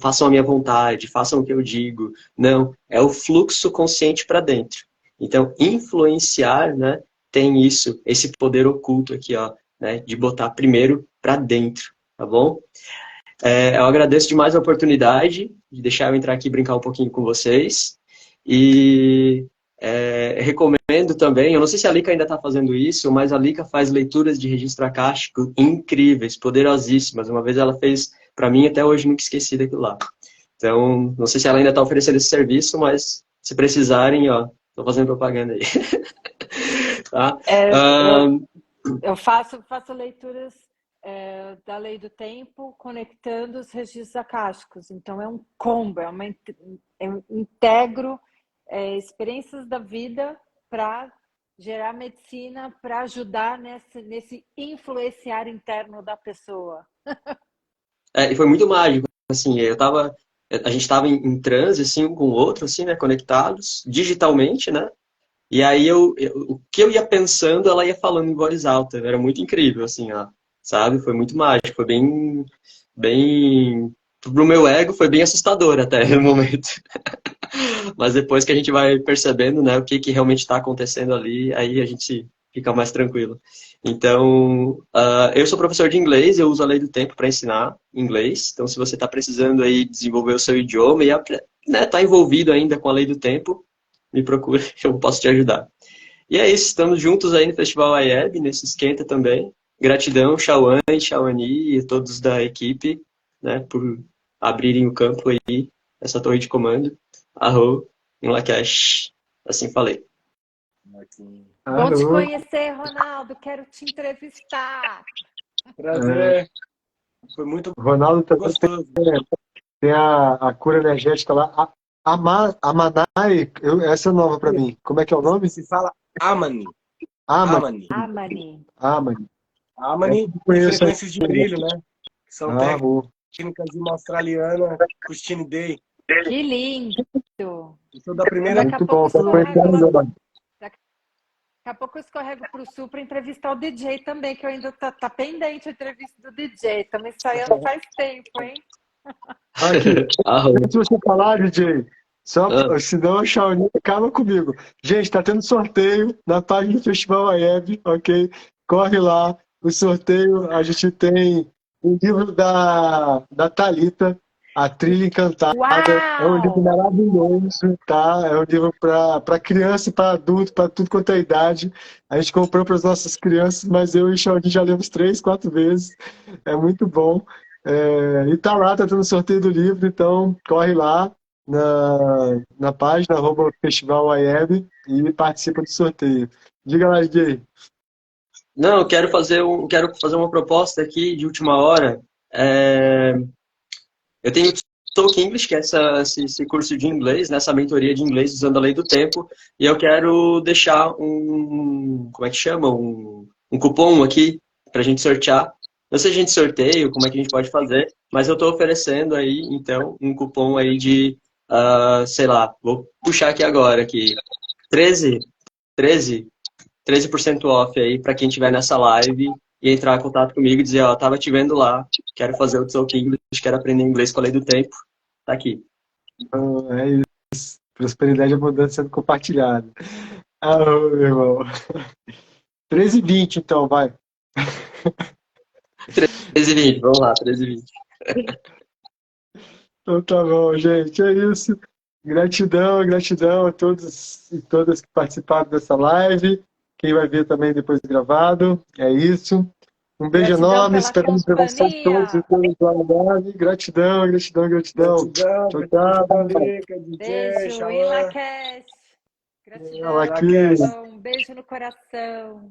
façam a minha vontade, façam o que eu digo. Não, é o fluxo consciente para dentro. Então, influenciar, né, tem isso, esse poder oculto aqui, ó, né, de botar primeiro para dentro, tá bom? Eu agradeço demais a oportunidade de deixar eu entrar aqui e brincar um pouquinho com vocês. E recomendo também, eu não sei se a Lica ainda está fazendo isso, mas a Lica faz leituras de registro acástico incríveis, poderosíssimas. Uma vez ela fez para mim, até hoje nunca esqueci daquilo lá. Então, não sei se ela ainda está oferecendo esse serviço, mas se precisarem, ó, estou fazendo propaganda aí. Tá? Eu faço leituras da Lei do Tempo conectando os registros acásticos. Então, é um combo, eu integro experiências da vida para gerar medicina, para ajudar nesse influenciar interno da pessoa. E foi muito mágico, assim, a gente estava em transe, assim, um com o outro, assim, né, conectados, digitalmente, né, e aí o que eu ia pensando, ela ia falando em voz alta, era muito incrível, assim, ó, sabe, foi muito mágico, foi bem, pro meu ego foi bem assustador até no momento. Mas depois que a gente vai percebendo, né, o que realmente está acontecendo ali, aí a gente fica mais tranquilo. Então, eu sou professor de inglês, eu uso a Lei do Tempo para ensinar inglês. Então, se você está precisando aí desenvolver o seu idioma e tá envolvido ainda com a Lei do Tempo, me procure, eu posso te ajudar. E é isso, estamos juntos aí no Festival IEB, nesse esquenta também. Gratidão, Chauane, Chauani e todos da equipe, né, por abrirem o campo aí, essa torre de comando. Arro, em Lacash, assim falei. Bom te conhecer, Ronaldo, quero te entrevistar. Prazer. Foi muito Ronaldo também gostoso. tem a cura energética lá. Amanai, essa é nova para mim. Como é que é o nome? Se fala Amani. Amani. Amani, frequências de brilho, né? Que são técnicas de uma australiana, Christine Day. Que lindo! Eu sou da primeira. Muito bom. Daqui a pouco eu escorrego para o Sul para entrevistar o DJ também, que eu ainda tá pendente a entrevista do DJ. Estamos ensaiando faz tempo, hein? Aqui. Antes de você falar, DJ, senão a Shauni acaba comigo. Gente, tá tendo sorteio na página do Festival AEB, ok? Corre lá. O sorteio, a gente tem o livro da Thalita, A Trilha Encantada. Uau! É um livro maravilhoso, tá? É um livro para criança e para adulto, para tudo quanto é idade. A gente comprou para as nossas crianças, mas eu e o Shauni já lemos 3, 4 vezes. É muito bom. E tá lá, tá tendo sorteio do livro, então corre lá na página @Festival AEB e participa do sorteio. Diga lá, DJ. Não, eu quero fazer uma proposta aqui de última hora. Eu tenho o Talk English, que é esse curso de inglês, né, essa mentoria de inglês usando a Lei do Tempo, e eu quero deixar como é que chama? Um cupom aqui para a gente sortear. Não sei se a gente sorteio, como é que a gente pode fazer, mas eu estou oferecendo aí, então, um cupom aí de, sei lá, vou puxar aqui agora, aqui, 13, 13, 13% off aí para quem estiver nessa live e entrar em contato comigo e dizer, ó, tava te vendo lá, quero fazer o Talk English, quero aprender inglês com a lei do tempo, tá aqui. Então, é isso. Prosperidade e abundância sendo compartilhada. Ah, meu irmão. 13h20, então, vai. 13h20, vamos lá, 13h20. Então tá bom, gente. É isso. Gratidão, gratidão a todos e todas que participaram dessa live. Quem vai ver também depois gravado. É isso. Um beijo Gratidão enorme. pela Esperamos ver vocês companhia. todos e todos lá na live. Gratidão, gratidão, gratidão. Gratidão, Tchau, tchau. DJ, Beijo, Xalã. Ilacast. Gratidão. Ela aqui. Um beijo no coração.